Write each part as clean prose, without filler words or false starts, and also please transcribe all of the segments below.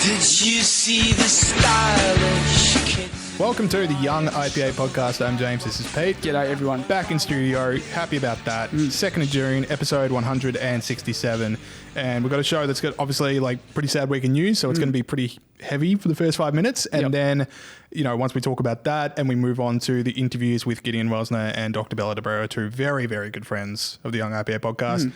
Did you see the stylish kids? Welcome to the Young IPA podcast. I'm James, this is Pete. G'day everyone. Back in studio, happy about that. 2nd of June, episode 167. And we've got a show that's got obviously like pretty sad week in news, so it's going to be pretty heavy for the first 5 minutes. And then, you know, once we talk about that and we move on to the interviews with Gideon Rozner and Dr. Bella DeBrero, two very, very good friends of the Young IPA podcast,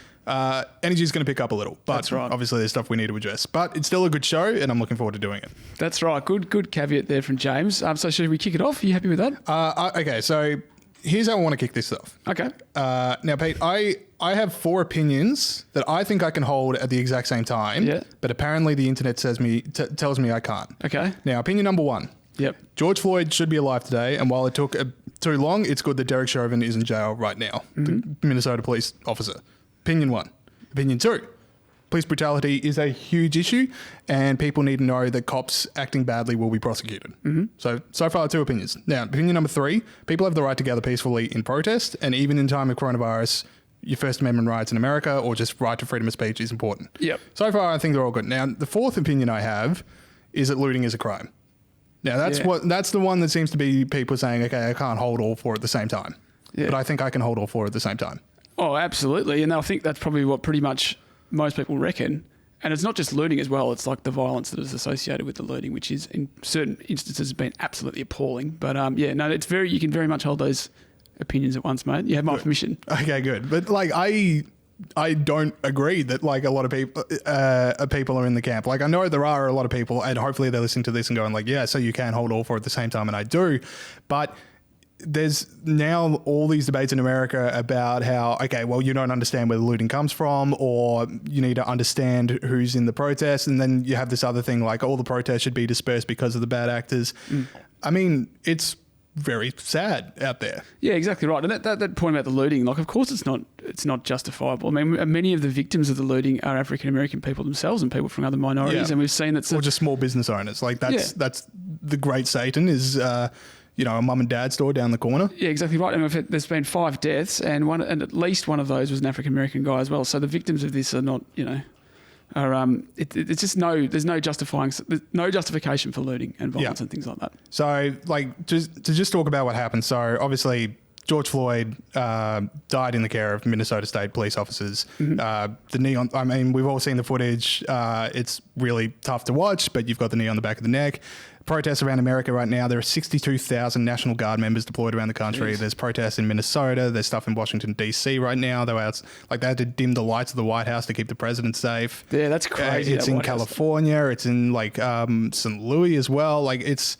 energy is going to pick up a little. But That's right. obviously there's stuff we need to address. But it's still a good show and I'm looking forward to doing it. That's right. Good caveat there from James. So should we kick it off? Are you happy with that? Okay, so here's how I want to kick this off. Okay. Now, Pete, I have 4 opinions that I think I can hold at the exact same time, but apparently the internet tells me I can't. Okay. Now, opinion number 1. Yep. George Floyd should be alive today, and while it took too long, it's good that Derek Chauvin is in jail right now, the Minnesota police officer. Opinion 1. Opinion 2. Police brutality is a huge issue, and people need to know that cops acting badly will be prosecuted. So far, 2 opinions. Now, opinion number 3, people have the right to gather peacefully in protest, and even in time of coronavirus, your First Amendment rights in America or just right to freedom of speech is important. Yep. So far, I think they're all good. Now, the 4th opinion I have is that looting is a crime. Now, that's the one that seems to be people saying, okay, I can't hold all 4 at the same time. Yeah. But I think I can hold all 4 at the same time. Oh, absolutely. And I think that's probably what pretty much most people reckon. And it's not just looting as well. It's like the violence that is associated with the looting, which is in certain instances been absolutely appalling. But you can very much hold those opinions at once, mate. You have my permission. Okay, good. But like I don't agree that like a lot of people are in the camp. Like I know there are a lot of people, and hopefully they're listening to this and going like, yeah, so you can hold all 4 at the same time, and I do. But there's now all these debates in America about how, okay, well, you don't understand where the looting comes from, or you need to understand who's in the protest. And then you have this other thing like all the protests should be dispersed because of the bad actors. I mean, it's very sad out there. Yeah, exactly right. And that point about the looting, like, of course it's not justifiable. I mean, many of the victims of the looting are African-American people themselves and people from other minorities. And we've seen that. Or just small business owners. Like that's the great Satan is, a mum and dad store down the corner. Yeah, exactly right. And there's been 5 deaths, and at least one of those was an African-American guy as well. So the victims of this are not, it's just there's no justification for looting and violence and things like that. So, like, just talk about what happened. So, obviously, George Floyd died in the care of Minnesota State police officers. The knee on, I mean, we've all seen the footage. It's really tough to watch, but you've got the knee on the back of the neck. Protests around America right now. There are 62,000 National Guard members deployed around the country. There's protests in Minnesota. There's stuff in Washington, D.C. right now. They had to dim the lights of the White House to keep the president safe. Yeah, that's crazy. It's in California. It's in like St. Louis as well. Like it's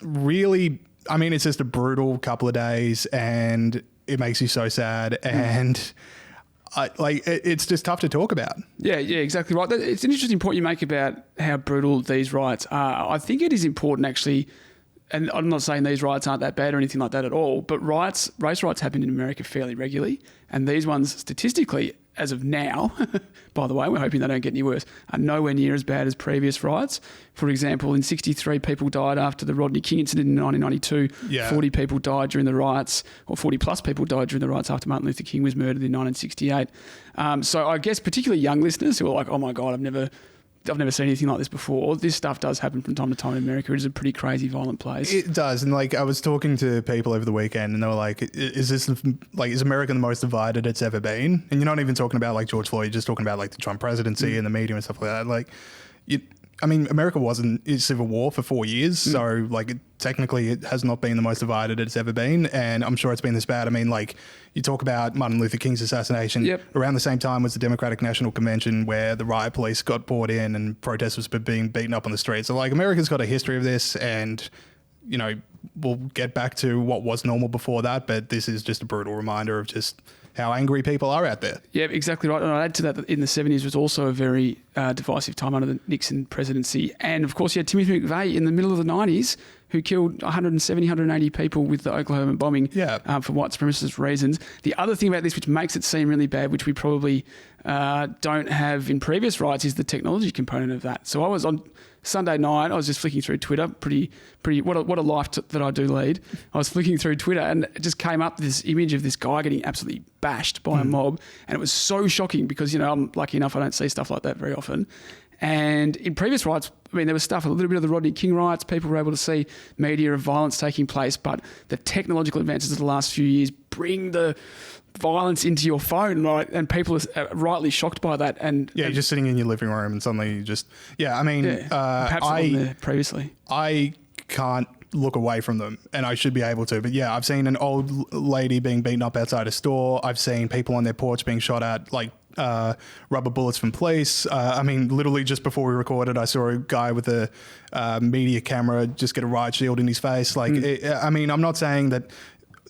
really, I mean, it's just a brutal couple of days, and it makes you so sad. And it's just tough to talk about. Yeah, exactly right. It's an interesting point you make about how brutal these riots are. I think it is important actually, and I'm not saying these riots aren't that bad or anything like that at all, but race riots happen in America fairly regularly, and these ones statistically, as of now, by the way, we're hoping they don't get any worse, are nowhere near as bad as previous riots. For example, in 1963, people died after the Rodney King incident in 1992. Yeah. 40 people died during the riots, or 40 plus people died during the riots after Martin Luther King was murdered in 1968. So I guess particularly young listeners who are like, oh my God, I've never seen anything like this before. This stuff does happen from time to time in America. It is a pretty crazy, violent place. It does. And like, I was talking to people over the weekend and they were like, is America the most divided it's ever been? And you're not even talking about like George Floyd, you're just talking about like the Trump presidency and the media and stuff like that. Like, America was in civil war for 4 years. So like technically it has not been the most divided it's ever been. And I'm sure it's been this bad. I mean, like you talk about Martin Luther King's assassination. Around the same time was the Democratic National Convention where the riot police got brought in and protesters were being beaten up on the streets. So like America's got a history of this, and, we'll get back to what was normal before that. But this is just a brutal reminder of just how angry people are out there. Yeah, exactly right. And I'd add to that in the 70s was also a very divisive time under the Nixon presidency. And of course, you had Timothy McVeigh in the middle of the 90s who killed 170, 180 people with the Oklahoma bombing for white supremacist reasons. The other thing about this, which makes it seem really bad, which we probably don't have in previous riots, is the technology component of that. So I was on Sunday night, I was just flicking through Twitter, pretty. What a life that I do lead. I was flicking through Twitter, and it just came up this image of this guy getting absolutely bashed by a mob, and it was so shocking because I'm lucky enough I don't see stuff like that very often. And in previous riots, I mean, there was stuff, a little bit of the Rodney King riots, people were able to see media of violence taking place, but the technological advances of the last few years bring the violence into your phone, right? And people are rightly shocked by that. And you're just sitting in your living room and suddenly you just, perhaps there previously. I can't look away from them, and I should be able to. But yeah, I've seen an old lady being beaten up outside a store. I've seen people on their porch being shot at, like, rubber bullets from police. I mean, literally just before we recorded, I saw a guy with a media camera just get a riot shield in his face. Like, I mean, I'm not saying that,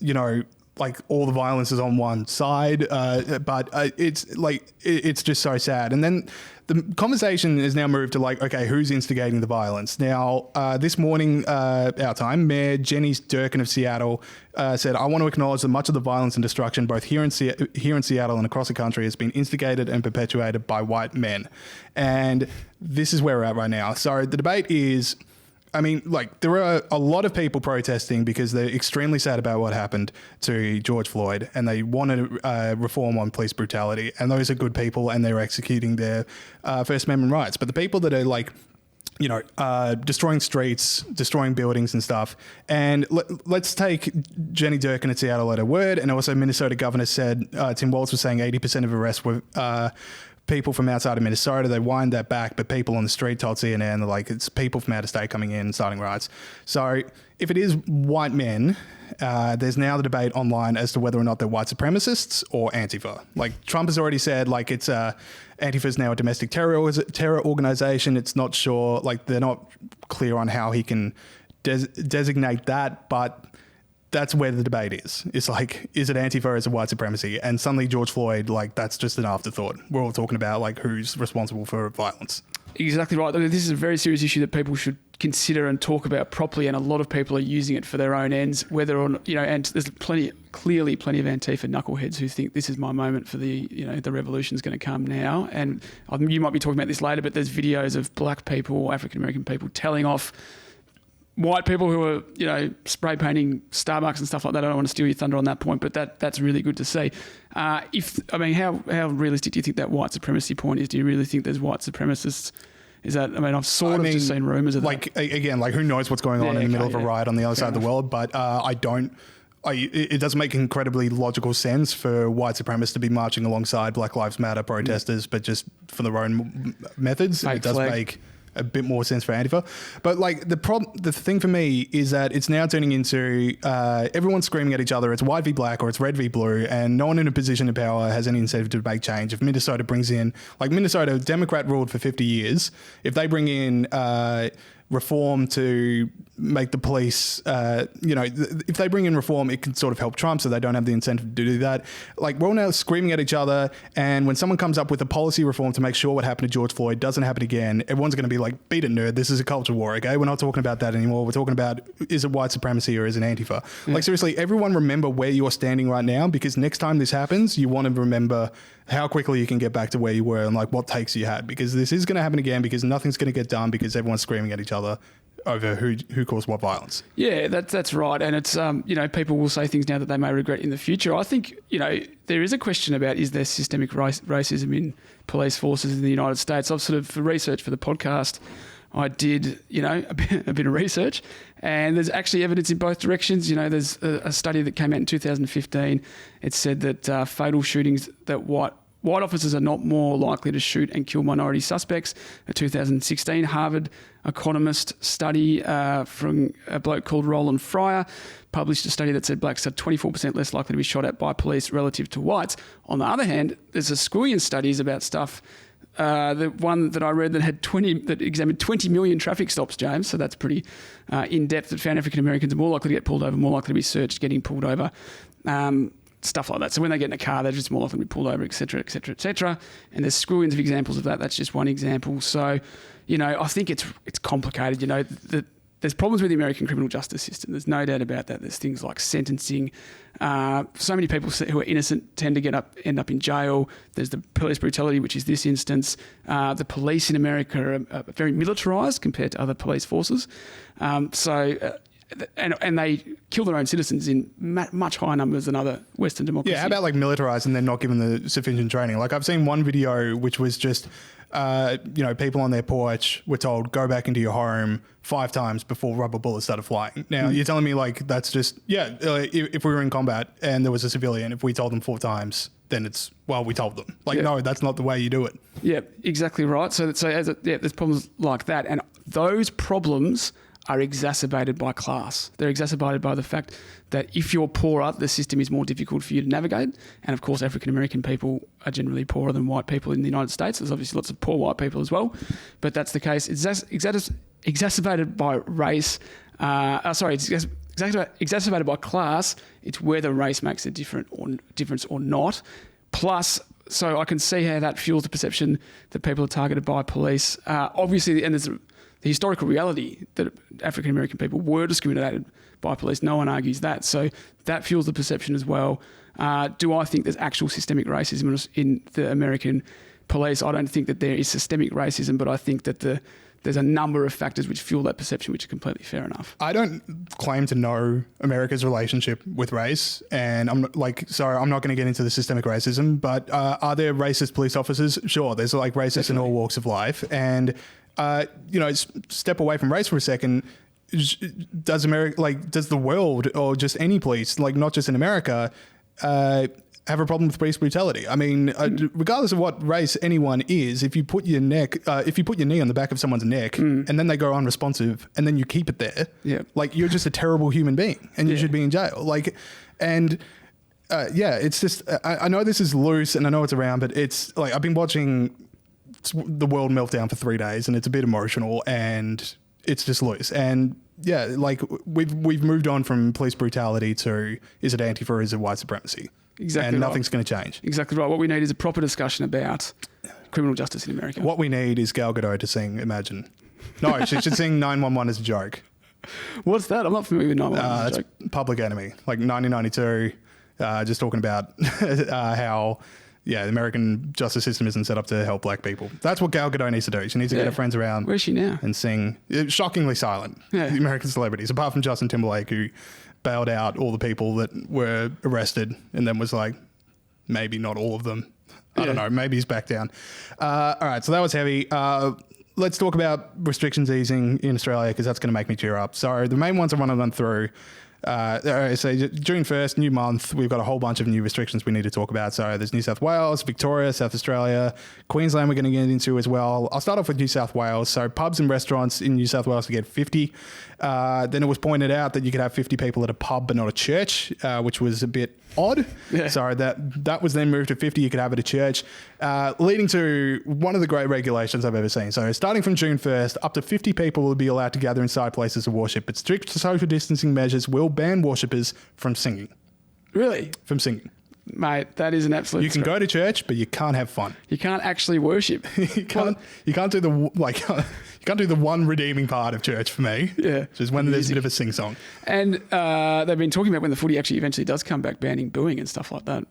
you know, like all the violence is on one side, but it's like, it's just so sad. And then the conversation is now moved to like, okay, who's instigating the violence? Now, this morning, our time, Mayor Jenny Durkin of Seattle said, I want to acknowledge that much of the violence and destruction, both here in Seattle and across the country, has been instigated and perpetuated by white men. And this is where we're at right now. So the debate is, I mean, like, there are a lot of people protesting because they're extremely sad about what happened to George Floyd, and they want to reform on police brutality. And those are good people, and they're executing their First Amendment rights. But the people that are like, you know, destroying streets, destroying buildings and stuff. And let's take Jenny Durkin at Seattle at her word. And also Minnesota Governor said, Tim Walz was saying 80% of arrests were people from outside of Minnesota. They wind that back, but people on the street told CNN, they're like, it's people from out of state coming in and starting riots. So if it is white men, there's now the debate online as to whether or not they're white supremacists or Antifa. Like, Trump has already said, like, it's Antifa is now a domestic terror organization. It's not sure, like, they're not clear on how he can designate that, but that's where the debate is. It's like, is it Antifa or is it white supremacy? And suddenly George Floyd, like, that's just an afterthought. We're all talking about, like, who's responsible for violence. Exactly right. This is a very serious issue that people should consider and talk about properly, and a lot of people are using it for their own ends, whether or not, you know, and there's clearly plenty of Antifa knuckleheads who think this is my moment for the, you know, the revolution's going to come now. And you might be talking about this later, but there's videos of black people, African-American people telling off white people who are, you know, spray painting Starbucks and stuff like that. I don't want to steal your thunder on that point, but that's really good to see. How realistic do you think that white supremacy point is? Do you really think there's white supremacists? Is that, I mean, I've just seen rumours of like, that. Again, like, who knows what's going on in the middle of a riot on the other side of the world, but it does make incredibly logical sense for white supremacists to be marching alongside Black Lives Matter protesters, but just for their own methods. It does make a bit more sense for Antifa. But like, the thing for me is that it's now turning into everyone screaming at each other. It's white v black or it's red v blue, and no one in a position of power has any incentive to make change. If Minnesota brings in, like, Minnesota, Democrat ruled for 50 years. If they bring in reform to make the police, if they bring in reform, it can sort of help Trump, so they don't have the incentive to do that. Like, we're all now screaming at each other, and when someone comes up with a policy reform to make sure what happened to George Floyd doesn't happen again, everyone's going to be like, beat it, nerd, this is a culture war, okay? We're not talking about that anymore. We're talking about, is it white supremacy or is it Antifa? Yeah. Like, seriously, everyone remember where you're standing right now, because next time this happens, you want to remember how quickly you can get back to where you were and like what takes you had, because this is going to happen again, because nothing's going to get done because everyone's screaming at each other over who caused what violence. Yeah, that's right. And it's, people will say things now that they may regret in the future. I think, there is a question about, is there systemic racism in police forces in the United States? I've sort of, for research for the podcast, I did, a bit of research, and there's actually evidence in both directions. There's a study that came out in 2015. It said that fatal shootings, that white officers are not more likely to shoot and kill minority suspects. A 2016 Harvard economist study from a bloke called Roland Fryer published a study that said blacks are 24% less likely to be shot at by police relative to whites. On the other hand, there's a squillion studies about stuff. The one that I read that examined 20 million traffic stops, James, so that's pretty in-depth, that found African Americans are more likely to get pulled over, more likely to be searched, getting pulled over, stuff like that. So when they get in a car, they're just more likely to be pulled over, et cetera, et cetera, et cetera. And there's squillions of examples of that. That's just one example. So, I think it's complicated. There's problems with the American criminal justice system. There's no doubt about that. There's things like sentencing. So many people who are innocent tend to end up in jail. There's the police brutality, which is this instance. The police in America are very militarised compared to other police forces. And they kill their own citizens in much higher numbers than other Western democracies. Yeah, how about like militarized and then not given the sufficient training? Like I've seen one video which was just, people on their porch were told, go back into your home 5 times before rubber bullets started flying. Now, you're telling me like that's just, if we were in combat and there was a civilian, if we told them 4 times, then it's, well, we told them. Like, no, that's not the way you do it. Yeah, exactly right. So there's problems like that. And those problems are exacerbated by class. They're exacerbated by the fact that if you're poorer, the system is more difficult for you to navigate. And of course, African-American people are generally poorer than white people in the United States. There's obviously lots of poor white people as well, but that's the case. It's exacerbated by race. It's exacerbated by class. It's whether race makes a difference or not. Plus, so I can see how that fuels the perception that people are targeted by police. Obviously, and there's the historical reality that African-American people were discriminated by police. No one argues that. So that fuels the perception as well. Do I think there's actual systemic racism in the American police? I don't think that there is systemic racism, but I think that there's a number of factors which fuel that perception, which are completely fair enough. I don't claim to know America's relationship with race, and I'm not going to get into the systemic racism, but are there racist police officers? Sure, there's like racists in all walks of life. And, step away from race for a second. Does the world or just any police, like not just in America, have a problem with police brutality? I mean, regardless of what race anyone is, if you put your knee on the back of someone's neck and then they go unresponsive and then you keep it there, you're just a terrible human being and you should be in jail. It's just, I know this is loose and I know it's around, but it's like, I've been watching the world meltdown for 3 days and it's a bit emotional and it's just loose. And we've moved on from police brutality to, is it Antifa or is it white supremacy? Exactly. And nothing's going to change. Exactly right. What we need is a proper discussion about criminal justice in America. What we need is Gal Gadot to sing Imagine. No, she should sing 911 as a joke. What's that? I'm not familiar with 911 as a joke. That's Public Enemy, like 1992, just talking about how... the American justice system isn't set up to help black people. That's what Gal Gadot needs to do. She needs to get her friends around. Where's she now? And sing. Shockingly silent. Yeah. The American celebrities, apart from Justin Timberlake, who bailed out all the people that were arrested and then was like, maybe not all of them. I don't know. Maybe he's back down. All right, so that was heavy. Let's talk about restrictions easing in Australia because that's going to make me cheer up. So the main ones I want to run through. So June 1st, new month, we've got a whole bunch of new restrictions we need to talk about. So there's New South Wales, Victoria, South Australia, Queensland we're going to get into as well. I'll start off with New South Wales. So pubs and restaurants in New South Wales to get 50. Then it was pointed out that you could have 50 people at a pub but not a church, which was a bit odd. Yeah. So that was then moved to 50 you could have at a church, leading to one of the great regulations I've ever seen. So starting from June 1st, up to 50 people will be allowed to gather inside places of worship, but strict social distancing measures will ban worshippers from singing. Really? From singing. Mate, that is an absolute... You can go to church, but you can't have fun. You can't actually worship. You can't do the one redeeming part of church for me. Yeah. Which is when there's a bit of a sing-song. And they've been talking about when the footy actually eventually does come back, banning booing and stuff like that.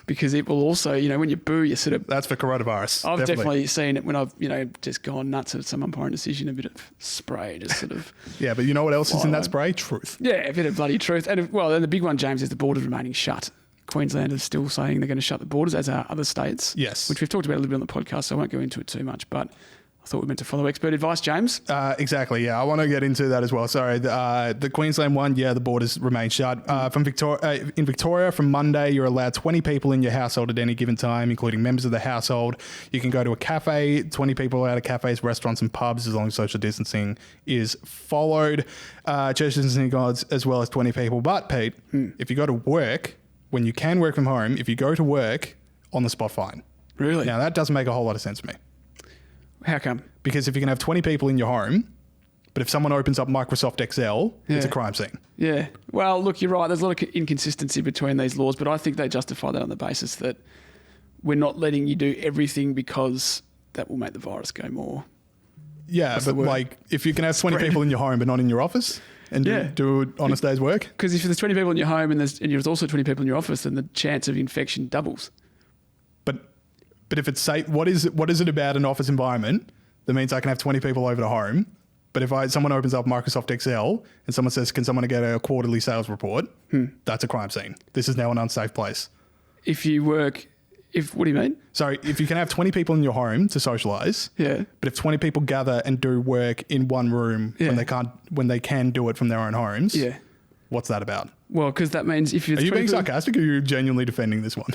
Because it will also, when you boo, you sort of... That's for coronavirus. I've definitely seen it when I've, just gone nuts at some umpiring decision, a bit of spray, just sort of... Yeah, but you know what else is in that spray? Truth. Yeah, a bit of bloody truth. And then the big one, James, is the borders remaining shut. Queensland is still saying they're going to shut the borders, as are other states. Yes. Which we've talked about a little bit on the podcast, so I won't go into it too much. But I thought we meant to follow expert advice, James. Exactly, yeah. I want to get into that as well. Sorry, the Queensland one, the borders remain shut. In Victoria, from Monday, you're allowed 20 people in your household at any given time, including members of the household. You can go to a cafe, 20 people out of cafes, restaurants and pubs, as long as social distancing is followed. Churches and synagogues, as well as 20 people. But, Pete, if you go to work... When you can work from home, if you go to work, on the spot fine. Really? Now, that doesn't make a whole lot of sense to me. How come? Because if you can have 20 people in your home, but if someone opens up Microsoft Excel, it's a crime scene. Yeah. Well, look, you're right. There's a lot of inconsistency between these laws, but I think they justify that on the basis that we're not letting you do everything because that will make the virus go more. Yeah, but if you can have 20 people in your home but not in your office... And do an honest day's work? Because if there's 20 people in your home and there's also 20 people in your office, then the chance of infection doubles. But if it's safe, what is it about an office environment that means I can have 20 people over to home But if someone opens up Microsoft Excel and someone says, can someone get a quarterly sales report? That's a crime scene. This is now an unsafe place. What do you mean? So if you can have 20 people in your home to socialize, Yeah. but if 20 people gather and do work in one room when they can do it from their own homes, Yeah. what's that about? Well, because that means if you're... Are you being sarcastic or are you genuinely defending this one?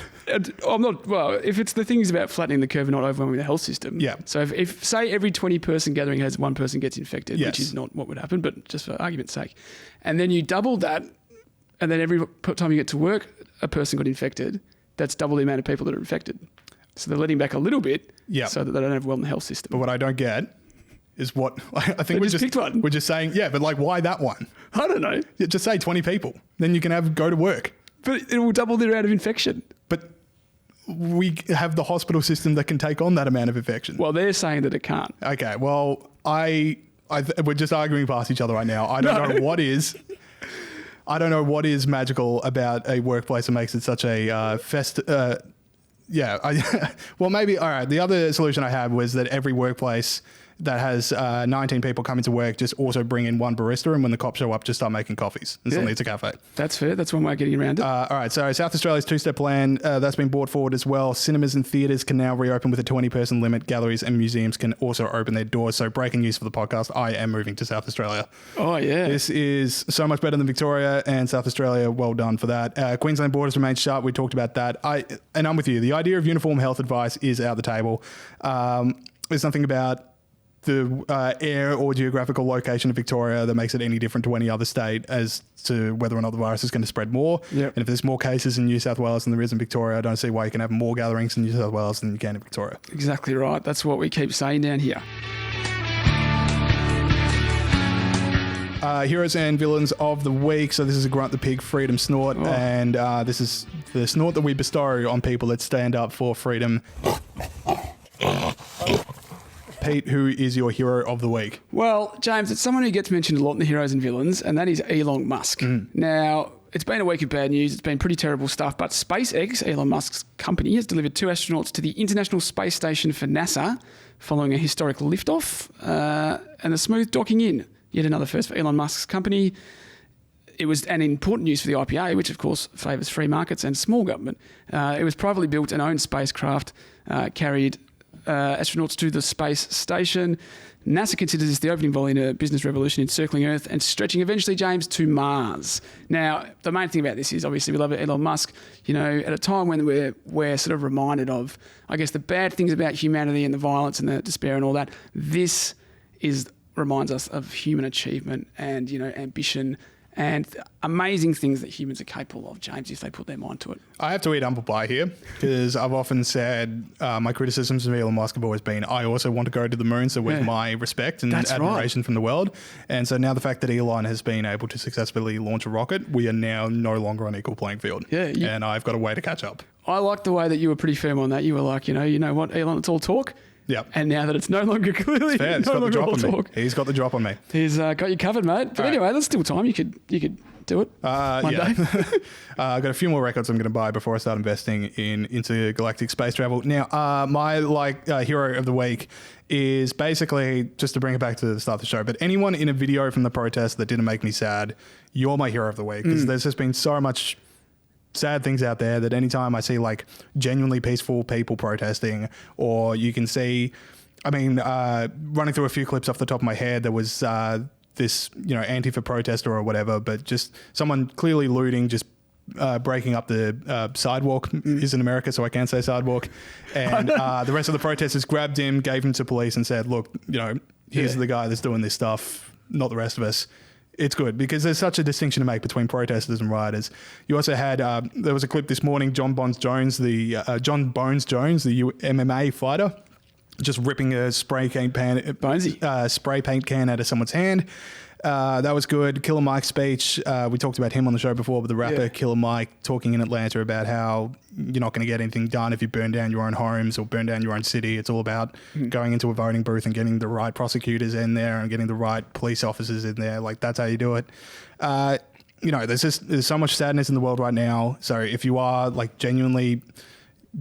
I'm not... Well, if it's the things about flattening the curve and not overwhelming the health system. Yeah. So if say, every 20 person gathering has one person gets infected, Yes. which is not what would happen, but just for argument's sake, and then you double that, and then every time you get to work, a person got infected, that's double the amount of people that are infected. So they're letting back a little bit so that they don't overwhelm the health system. But what I don't get is what... I think we just picked one. We're just saying, but like, why that one? I don't know. Yeah, just say 20 people. Then you can go to work. But it will double the amount of infection. But we have the hospital system that can take on that amount of infection. Well, they're saying that it can't. Okay, well, we're just arguing past each other right now. I don't know what is... I don't know what is magical about a workplace that makes it such a well, maybe, all right. The other solution I had was that every workplace that has 19 people coming to work just also bring in one barista, and when the cops show up, just start making coffees. And suddenly it's a cafe. That's fair. That's one way of getting around it. All right. So South Australia's two-step plan, that's been brought forward as well. Cinemas and theatres can now reopen with a 20-person limit. Galleries and museums can also open their doors. So breaking news for the podcast, I am moving to South Australia. Oh, yeah. This is so much better than Victoria and South Australia. Well done for that. Queensland borders remain shut. We talked about that. I'm with you. The idea of uniform health advice is out the table. There's nothing about the air or geographical location of Victoria that makes it any different to any other state as to whether or not the virus is going to spread more. Yep. And if there's more cases in New South Wales than there is in Victoria, I don't see why you can have more gatherings in New South Wales than you can in Victoria. Exactly right. That's what we keep saying down here. Heroes and villains of the week. So this is a Grunt the Pig freedom snort, and this is the snort that we bestow on people that stand up for freedom. Pete, who is your hero of the week? Well, James, it's someone who gets mentioned a lot in the heroes and villains, and that is Elon Musk. Now, it's been a week of bad news. It's been pretty terrible stuff, but SpaceX, Elon Musk's company, has delivered 2 astronauts to the International Space Station for NASA following a historic liftoff and a smooth docking in. Yet another first for Elon Musk's company. It was an important news for the IPA, which of course favours free markets and small government. It was privately built and owned spacecraft, carried astronauts to the space station. NASA considers this the opening volley in a business revolution encircling Earth and stretching eventually, James, to Mars. Now, the main thing about this is obviously we love Elon Musk, at a time when we're sort of reminded of, I guess, the bad things about humanity and the violence and the despair and all that. This reminds us of human achievement and, ambition and amazing things that humans are capable of, James, if they put their mind to it. I have to eat humble pie here because I've often said my criticisms of Elon Musk have always been I also want to go to the moon, so with my respect and admiration from the world. And so now the fact that Elon has been able to successfully launch a rocket, we are now no longer on equal playing field. Yeah, and I've got a way to catch up. I like the way that you were pretty firm on that. You were like, you know what, Elon, it's all talk. Yeah. And now that it's no longer clearly fair. He's got the drop on me. He's got the drop on me. He's got you covered, mate. But anyway, there's still time. You could do it one day. I've got a few more records I'm going to buy before I start investing in intergalactic space travel. Now, my hero of the week is basically, just to bring it back to the start of the show, but anyone in a video from the protest that didn't make me sad, you're my hero of the week. Because there's just been so much sad things out there that anytime I see like genuinely peaceful people protesting, or you can see, running through a few clips off the top of my head, there was this, Antifa protester or whatever, but just someone clearly looting, just breaking up the sidewalk is in America, so I can't say sidewalk. And the rest of the protesters grabbed him, gave him to police and said, look, here's the guy that's doing this stuff, not the rest of us. It's good because there's such a distinction to make between protesters and rioters. You also had, there was a clip this morning, John Bones Jones, the MMA fighter, just ripping a spray paint can out of someone's hand. That was good. Killer Mike's speech. We talked about him on the show before, but the rapper Killer Mike talking in Atlanta about how you're not going to get anything done if you burn down your own homes or burn down your own city. It's all about going into a voting booth and getting the right prosecutors in there and getting the right police officers in there. Like, that's how you do it. There's so much sadness in the world right now. So if you are like genuinely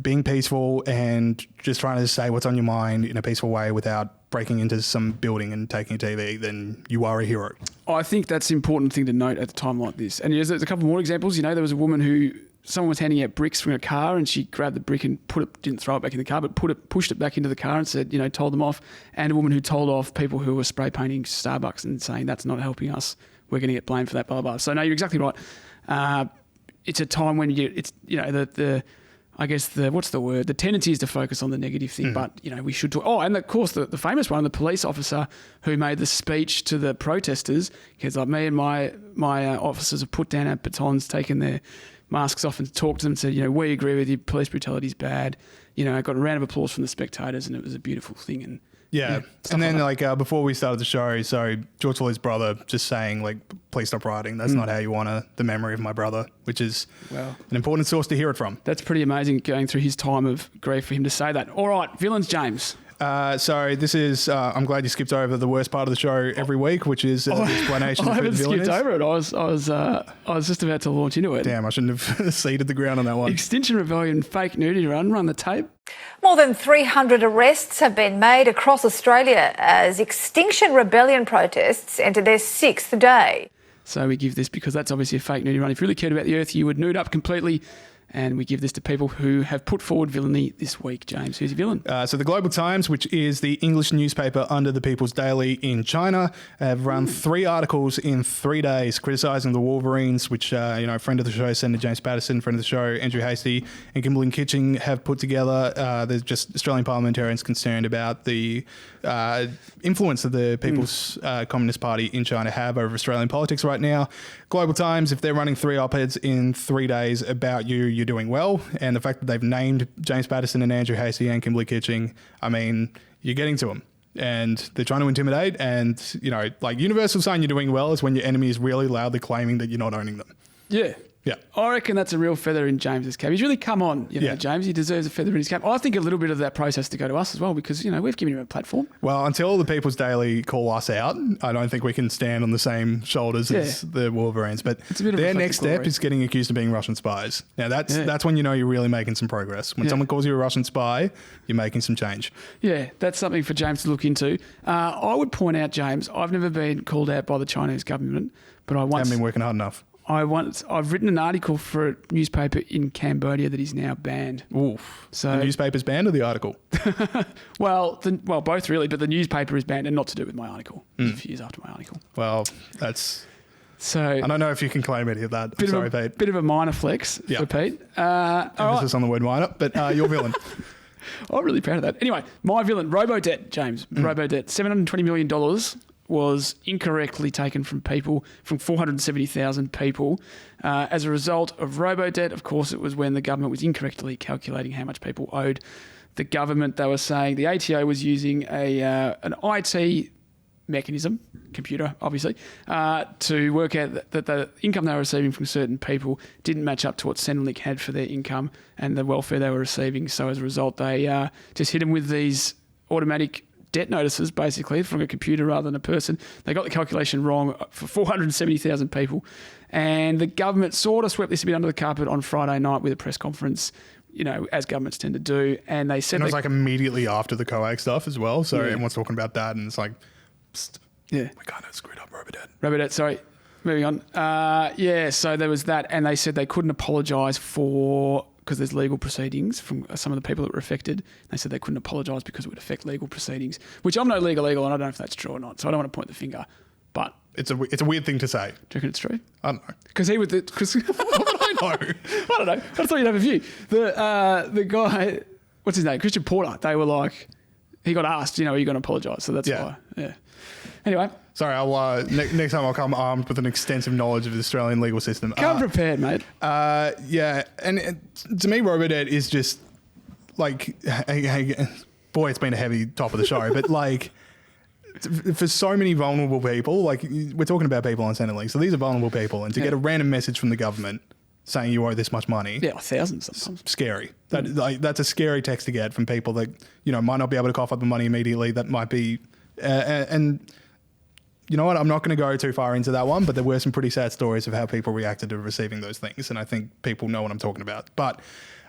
being peaceful and just trying to say what's on your mind in a peaceful way without breaking into some building and taking a TV, then you are a hero. I think that's an important thing to note at a time like this. And there's a couple more examples. There was a woman who someone was handing out bricks from a car, and she grabbed the brick and didn't throw it back in the car, but pushed it back into the car and said, told them off. And a woman who told off people who were spray painting Starbucks and saying that's not helping us. We're going to get blamed for that, blah, blah, blah. So no, you're exactly right. It's a time when the tendency is to focus on the negative thing, but we should talk. Oh, and of course the famous one, the police officer who made the speech to the protesters, because like me and my officers have put down our batons, taken their masks off and talked to them and said, we agree with you, police brutality is bad. I got a round of applause from the spectators and it was a beautiful thing. And yeah. And then before we started the show, so George Floyd's brother just saying please stop rioting. That's not how you honour the memory of my brother, which is an important source to hear it from. That's pretty amazing going through his time of grief for him to say that. All right, villains, James. So this is, I'm glad you skipped over the worst part of the show every week, which is the explanation of who the villain is. I haven't skipped over it. I was just about to launch into it. Damn, I shouldn't have seeded the ground on that one. Extinction Rebellion fake nudity run the tape. More than 300 arrests have been made across Australia as Extinction Rebellion protests enter their 6th day. So we give this because that's obviously a fake nudity run. If you really cared about the earth, you would nude up completely. And we give this to people who have put forward villainy this week. James, who's your villain? So the Global Times, which is the English newspaper under the People's Daily in China, have run 3 articles in 3 days criticising the Wolverines, which, friend of the show, Senator James Patterson, friend of the show, Andrew Hastie and Kimberley Kitching have put together. There's just Australian parliamentarians concerned about the influence that the People's Communist Party in China have over Australian politics right now. Global Times, if they're running 3 op-eds in 3 days about you're doing well. And the fact that they've named James Patterson and Andrew Hastie and Kimberley Kitching, you're getting to them. And they're trying to intimidate. And, universal sign you're doing well is when your enemy is really loudly claiming that you're not owning them. Yeah. Yeah. I reckon that's a real feather in James's cap. He's really come on, James. He deserves a feather in his cap. I think a little bit of that process to go to us as well because, we've given him a platform. Well, until the People's Daily call us out, I don't think we can stand on the same shoulders as the Wolverines. But their next step is getting accused of being Russian spies. Now, that's when you're really making some progress. When someone calls you a Russian spy, you're making some change. Yeah, that's something for James to look into. I would point out, James, I've never been called out by the Chinese government, but I once... haven't been working hard enough. I've written an article for a newspaper in Cambodia that is now banned. Oof. So the newspaper's banned or the article? well, both really, but the newspaper is banned and not to do with my article. A few years after my article. Well, that's... So I don't know if you can claim any of that. Sorry, Pete. Bit of a minor flex for Pete. Emphasis on the word minor, but your villain. I'm really proud of that. Anyway, my villain, robodebt, James. Robodebt, $720 million was incorrectly taken from 470,000 people. As a result of robodebt, of course, it was when the government was incorrectly calculating how much people owed the government. They were saying the ATO was using an IT mechanism, computer, obviously, to work out that the income they were receiving from certain people didn't match up to what Centrelink had for their income and the welfare they were receiving. So as a result, they just hit them with these automatic debt notices, basically, from a computer rather than a person. They got the calculation wrong for 470,000 people. And the government sort of swept this a bit under the carpet on Friday night with a press conference, as governments tend to do. And they said... And it was immediately after the COAG stuff as well. So everyone's talking about that and it's like... Psst, we kind of screwed up robodebt. Sorry. Moving on. So there was that. And they said they couldn't apologise because there's legal proceedings from some of the people that were affected. They said they couldn't apologise because it would affect legal proceedings, which I'm no legal, and I don't know if that's true or not. So I don't want to point the finger, but it's a weird thing to say. Do you reckon it's true? I don't know. Because he would. Because I know. I don't know. I thought you'd have a view. The guy, what's his name? Christian Porter. They were like, he got asked, are you going to apologise? So that's why. Yeah. Anyway. Sorry, I'll next time I'll come armed with an extensive knowledge of the Australian legal system. Come prepared, mate. And to me, robodebt is just boy, it's been a heavy top of the show, but for so many vulnerable people, we're talking about people on Centrelink, so these are vulnerable people, and to get a random message from the government saying you owe this much money, thousands sometimes, scary. That's a scary text to get from people that might not be able to cough up the money immediately. That might be and. You know what? I'm not going to go too far into that one, but there were some pretty sad stories of how people reacted to receiving those things, and I think people know what I'm talking about. But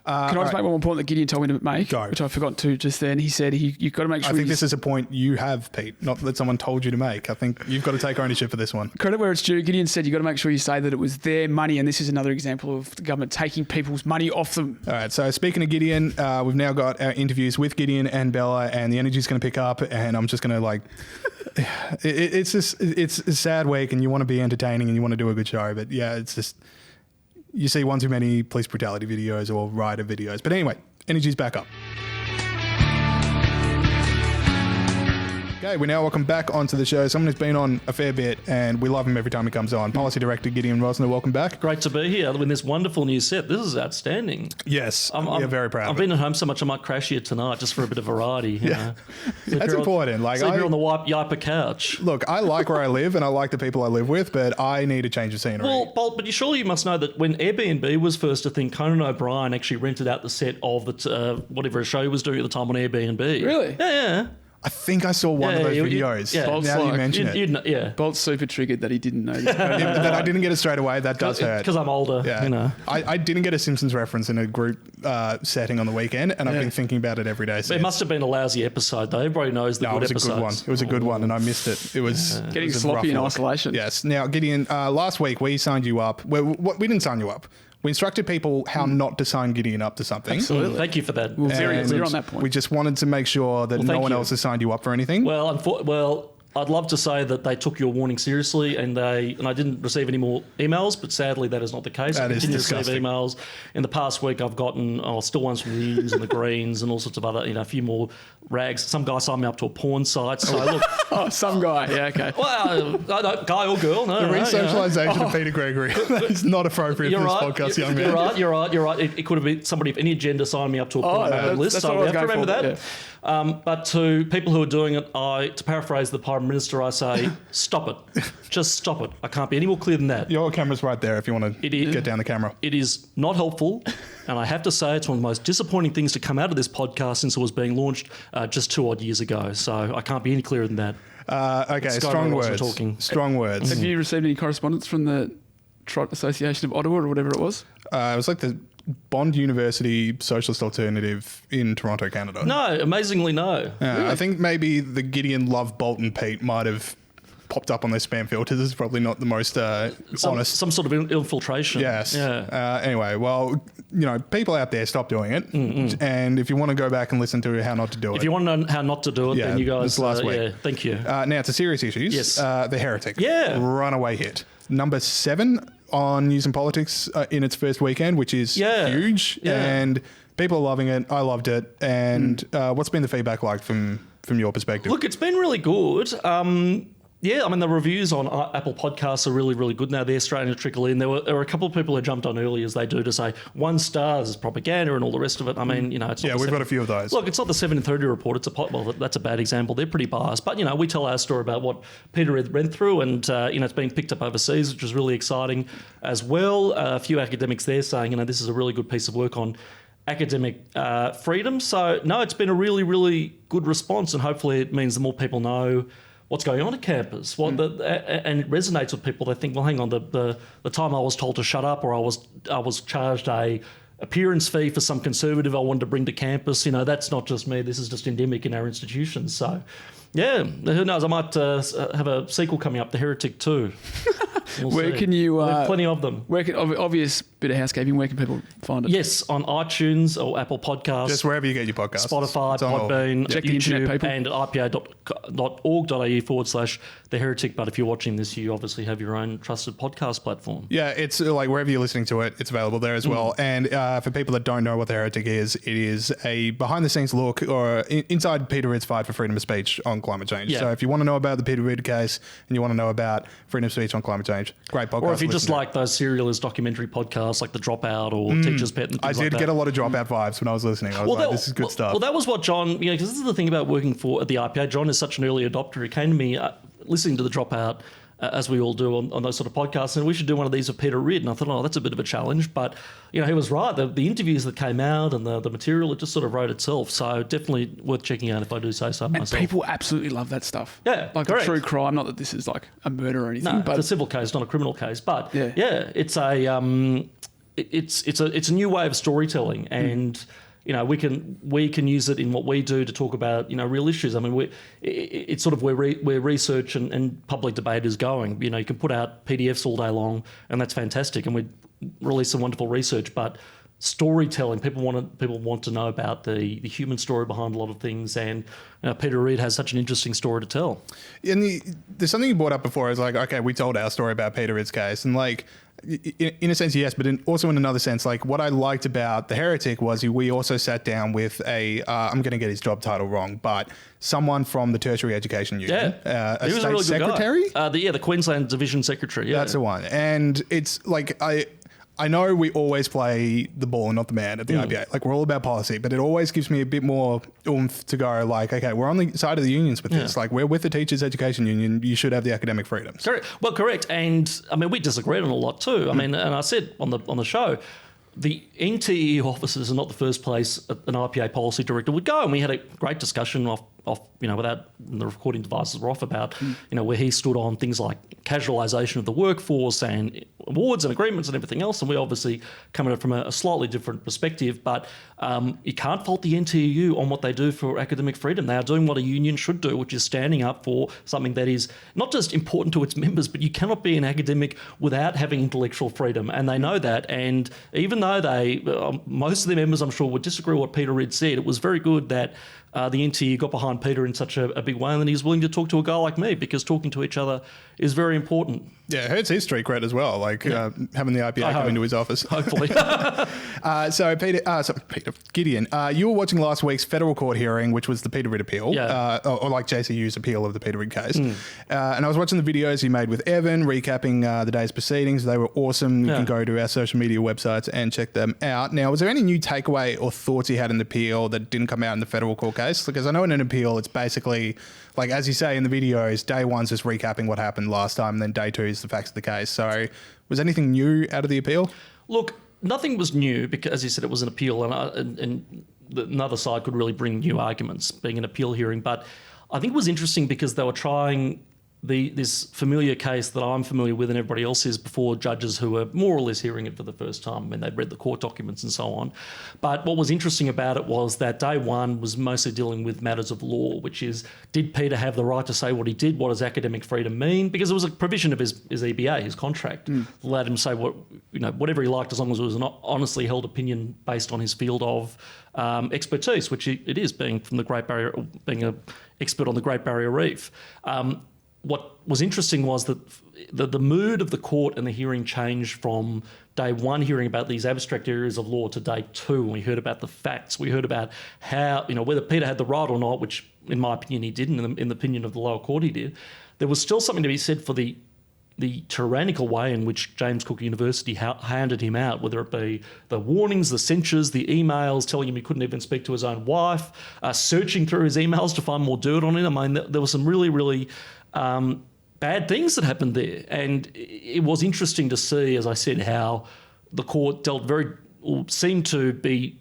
Can I just make one more point that Gideon told me to make, Go. which I forgot to just then? He said you've got to make sure. I think this is a point you have, Pete, not that someone told you to make. I think you've got to take ownership for this one. Credit where it's due. Gideon said you've got to make sure you say that it was their money, and this is another example of the government taking people's money off them. All right, so speaking of Gideon, we've now got our interviews with Gideon and Bella, and the energy's going to pick up, and I'm just going to it's a sad week, and you want to be entertaining and you want to do a good show, but yeah, it's just, you see one too many police brutality videos or rider videos. But anyway, energy's back up. Okay, we now welcome back onto the show someone who's been on a fair bit, and we love him every time he comes on. Policy Director Gideon Rozner, welcome back. Great to be here in this wonderful new set. This is outstanding. Yes, we're very proud. I've been at home so much I might crash here tonight just for a bit of variety. You know? That's important. Sleep here on the Yipa couch. Look, I like where I live and I like the people I live with, but I need a change of scenery. Well, Bolt, but you must know that when Airbnb was first a thing, Conan O'Brien actually rented out the set of the whatever show he was doing at the time on Airbnb. Really? Yeah. I think I saw one of those videos. Yeah. Now that you mention it. Yeah. Bolt's super triggered that he didn't know this. That I didn't get it straight away. That does hurt. Because I'm older, Yeah. you know. I didn't get a Simpsons reference in a group setting on the weekend, and I've been thinking about it every day since. It must have been a lousy episode, though. Everybody knows the good episodes. It was a good one. It was a good one, and I missed it. It was Getting it was a sloppy in rough look. isolation. Yes. Now, Gideon, last week we signed you up. We didn't sign you up. We instructed people how not to sign Gideon up to something. Absolutely. Thank you for that. We're very clear on that point. We just wanted to make sure that no thank one you. else has signed you up for anything. Well, I'd love to say that they took your warning seriously and I didn't receive any more emails, but sadly that is not the case. That I is continue to receive disgusting. emails. In the past week, I've gotten still ones from the Unions and the Greens and all sorts of other, a few more rags. Some guy signed me up to a porn site. So look, Oh, some guy. Yeah, okay. well, guy or girl, no, the no, resocialization of Peter Gregory. That is not appropriate for this podcast, young man. You're right. It could have been somebody of any gender signed me up to a porn list. that's So what we I have was to remember going that. for, Yeah. But to people who are doing it, to paraphrase the Prime Minister, I say, stop it. Just stop it. I can't be any more clear than that. Your camera's right there if you want to get down the camera. It is not helpful, and I have to say it's one of the most disappointing things to come out of this podcast since it was being launched just 2 odd years ago. So I can't be any clearer than that. Okay, Sky strong Ross are words. talking. Strong words. Have you received any correspondence from the Trot Association of Ottawa or whatever it was? It was like the Bond University Socialist Alternative in Toronto, Canada. No, amazingly no. I think maybe the Gideon Love Bolton Pete might have popped up on their spam filters. It's probably not the most honest. Some sort of infiltration. Yes. Yeah. Anyway, well, people out there, stop doing it. And if you want to go back and listen to how not to do it. If you want to know how not to do it, Yeah, then you guys. this last week. Yeah, thank you. Now, to serious issues. Yes. The Heretic. Yeah. Runaway hit. Number 7 on News and Politics in its first weekend, which is huge. Yeah. And people are loving it. I loved it. And what's been the feedback like from your perspective? Look, it's been really good. Yeah, I mean, the reviews on Apple Podcasts are really, really good now. They're starting to trickle in. There were a couple of people who jumped on early, as they do, to say 1 star is propaganda and all the rest of it. I mean, it's not we've got a few of those. Look, it's not the 7:30 report. Well, that's a bad example. They're pretty biased. But, we tell our story about what Peter went through and, it's been picked up overseas, which is really exciting as well. A few academics there saying, this is a really good piece of work on academic freedom. So, no, it's been a really, really good response, and hopefully it means that more people know what's going on at campus, and it resonates with people. They think, well, hang on, the time I was told to shut up, or I was charged a appearance fee for some conservative I wanted to bring to campus, that's not just me. This is just endemic in our institutions. So, yeah, who knows? I might have a sequel coming up, The Heretic 2. Where can you... There's plenty of them. Obvious bit of housekeeping, where can people find it? Yes, on iTunes or Apple Podcasts. Just wherever you get your podcasts. Spotify, It's on all. Podbean, Check the internet, YouTube, people. and at ipa.org.au/The Heretic. But if you're watching this, you obviously have your own trusted podcast platform. Yeah, it's like wherever you're listening to it, it's available there as well. And for people that don't know what The Heretic is, it is a behind-the-scenes look or inside Peter Ridd's fight for freedom of speech on climate change. Yeah. So if you want to know about the Peter Ridd case and you want to know about freedom of speech on climate change, great podcast. Or if you to just listen to. like those serialist documentary podcasts like The Dropout or Teacher's Pet and I things did like that. get a lot of Dropout vibes when I was listening. I was like, this is good stuff. Well, that was what John, because this is the thing about working for the IPA. John is such an early adopter. He came to me listening to The Dropout, as we all do on those sort of podcasts, and we should do one of these with Peter Ridd. And I thought, that's a bit of a challenge. But, he was right. The interviews that came out and the material, it just sort of wrote itself. So definitely worth checking out if I do say so myself. And people absolutely love that stuff. Yeah, like correct. a true crime. Not that this is like a murder or anything. No, but it's a civil case, not a criminal case. But Yeah. it's a... it's a new way of storytelling, and we can use it in what we do to talk about real issues. I mean, it's sort of where research and public debate is going. You can put out PDFs all day long, and that's fantastic, and we release some wonderful research, but storytelling, people want to know about the human story behind a lot of things, and Peter Reid has such an interesting story to tell. And there's something you brought up before. It's like, okay, we told our story about Peter Reid's case, and like, in a sense, yes, but also in another sense, like what I liked about the Heretic was we also sat down with I'm going to get his job title wrong, but someone from the Tertiary Education Union, he was a really secretary, good guy. The Queensland Division Secretary. Yeah, that's the one. And it's like I know we always play the ball and not the man at the IPA. Like, we're all about policy, but it always gives me a bit more oomph to go, like, okay, we're on the side of the unions with this. Like, we're with the Teachers Education Union. You should have the academic freedoms. Correct. Well, correct. And, I mean, we disagreed on a lot too. I mean, and I said on the show, the NTE offices are not the first place an IPA policy director would go. And we had a great discussion off without the recording devices were off about, where he stood on things like casualisation of the workforce and awards and agreements and everything else. And we obviously come at it from a slightly different perspective, but you can't fault the NTEU on what they do for academic freedom. They are doing what a union should do, which is standing up for something that is not just important to its members, but you cannot be an academic without having intellectual freedom. And they know that. And even though most of their members, I'm sure, would disagree with what Peter Reid said, it was very good that the NTE got behind Peter in such a big way, and then he's willing to talk to a guy like me, because talking to each other is very important. Yeah, it hurts his street cred as well, like having the IPA come into his office. Hopefully. So Gideon, you were watching last week's federal court hearing, which was the Peter Reid appeal, or like JCU's appeal of the Peter Reid case. And I was watching the videos you made with Evan, recapping the day's proceedings. They were awesome. You can go to our social media websites and check them out. Now, was there any new takeaway or thoughts you had in the appeal that didn't come out in the federal court case? Because I know in an appeal, it's basically, like, as you say in the videos, day one's just recapping what happened last time, and then day two is the facts of the case. So was anything new out of the appeal? Look, nothing was new, because, as you said, it was an appeal, and another side could really bring new arguments, being an appeal hearing. But I think it was interesting because they were trying this familiar case that I'm familiar with and everybody else is before judges who were more or less hearing it for the first time when they'd read the court documents and so on. But what was interesting about it was that day one was mostly dealing with matters of law, which is, did Peter have the right to say what he did? What does academic freedom mean? Because it was a provision of his EBA, his contract, allowed him to say whatever he liked, as long as it was an honestly held opinion based on his field of expertise, which it is, being from the Great Barrier, being an expert on the Great Barrier Reef. What was interesting was that the mood of the court and the hearing changed from day one hearing about these abstract areas of law to day two, when we heard about the facts. We heard about how, whether Peter had the right or not, which in my opinion he didn't, in the opinion of the lower court he did. There was still something to be said for the tyrannical way in which James Cook University handed him out, whether it be the warnings, the censures, the emails telling him he couldn't even speak to his own wife, searching through his emails to find more dirt on him. I mean, there was some really, really bad things that happened there. And it was interesting to see, as I said, how the court seemed to be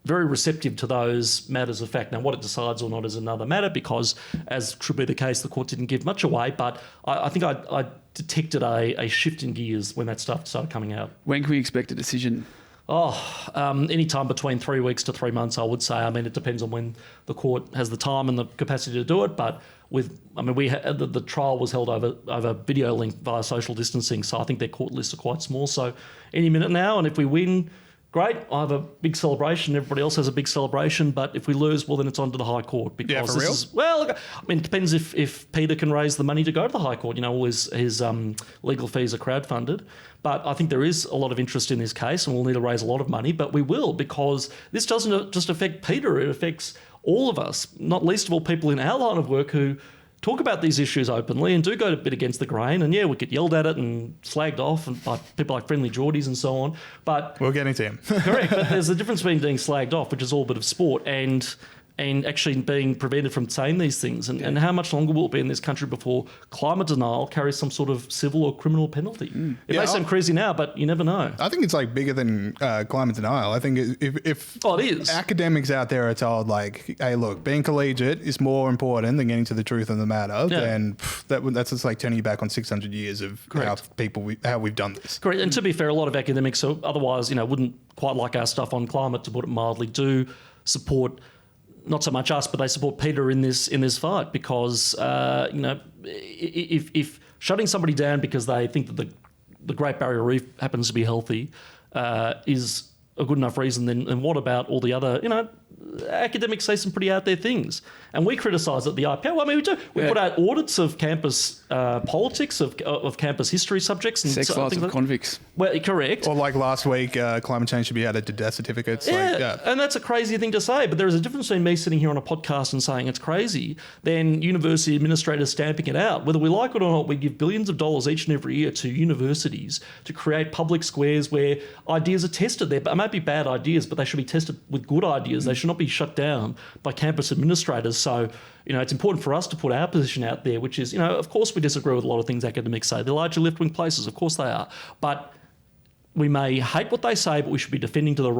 very receptive to those matters of fact. Now, what it decides or not is another matter, because, as should be the case, the court didn't give much away. But I think I detected a shift in gears when that stuff started coming out. When can we expect a decision? Any time between 3 weeks to 3 months, I would say. I mean, it depends on when the court has the time and the capacity to do it. But the trial was held over video link via social distancing, so I think their court lists are quite small. So any minute now, and if we win, great. I have a big celebration. Everybody else has a big celebration. But if we lose, well, then it's on to the High Court. Because for real? It depends if Peter can raise the money to go to the High Court. All his legal fees are crowdfunded. But I think there is a lot of interest in this case, and we'll need to raise a lot of money. But we will, because this doesn't just affect Peter. It affects all of us, not least of all people in our line of work who talk about these issues openly and do go a bit against the grain. And we get yelled at it and slagged off by people like Friendlyjordies and so on. But we'll get into him. Correct. But there's a difference between being slagged off, which is all a bit of sport, and and actually being prevented from saying these things? And how much longer will it be in this country before climate denial carries some sort of civil or criminal penalty? It may sound crazy now, but you never know. I think it's like bigger than climate denial. I think if it is. Academics out there are told like, hey, look, being collegiate is more important than getting to the truth of the matter, then that's just like turning you back on 600 years of how we've done this. Correct. And to be fair, a lot of academics who otherwise, wouldn't quite like our stuff on climate, to put it mildly, do support not so much us, but they support Peter in this fight because if shutting somebody down because they think that the Great Barrier Reef happens to be healthy is a good enough reason, then what about all the other, academics say some pretty out there things. And we criticise at the IPA. Well, I mean, we do. We put out audits of campus politics, of campus history subjects. And sex lives of convicts. Well, correct. Or like last week, climate change should be added to death certificates. And that's a crazy thing to say, but there is a difference between me sitting here on a podcast and saying it's crazy than university administrators stamping it out. Whether we like it or not, we give billions of dollars each and every year to universities to create public squares where ideas are tested. They might be bad ideas, but they should be tested with good ideas. They should not be shut down by campus administrators. So, it's important for us to put our position out there, which is, of course we disagree with a lot of things academics say. They're largely left-wing places, of course they are. But we may hate what they say, but we should be defending to the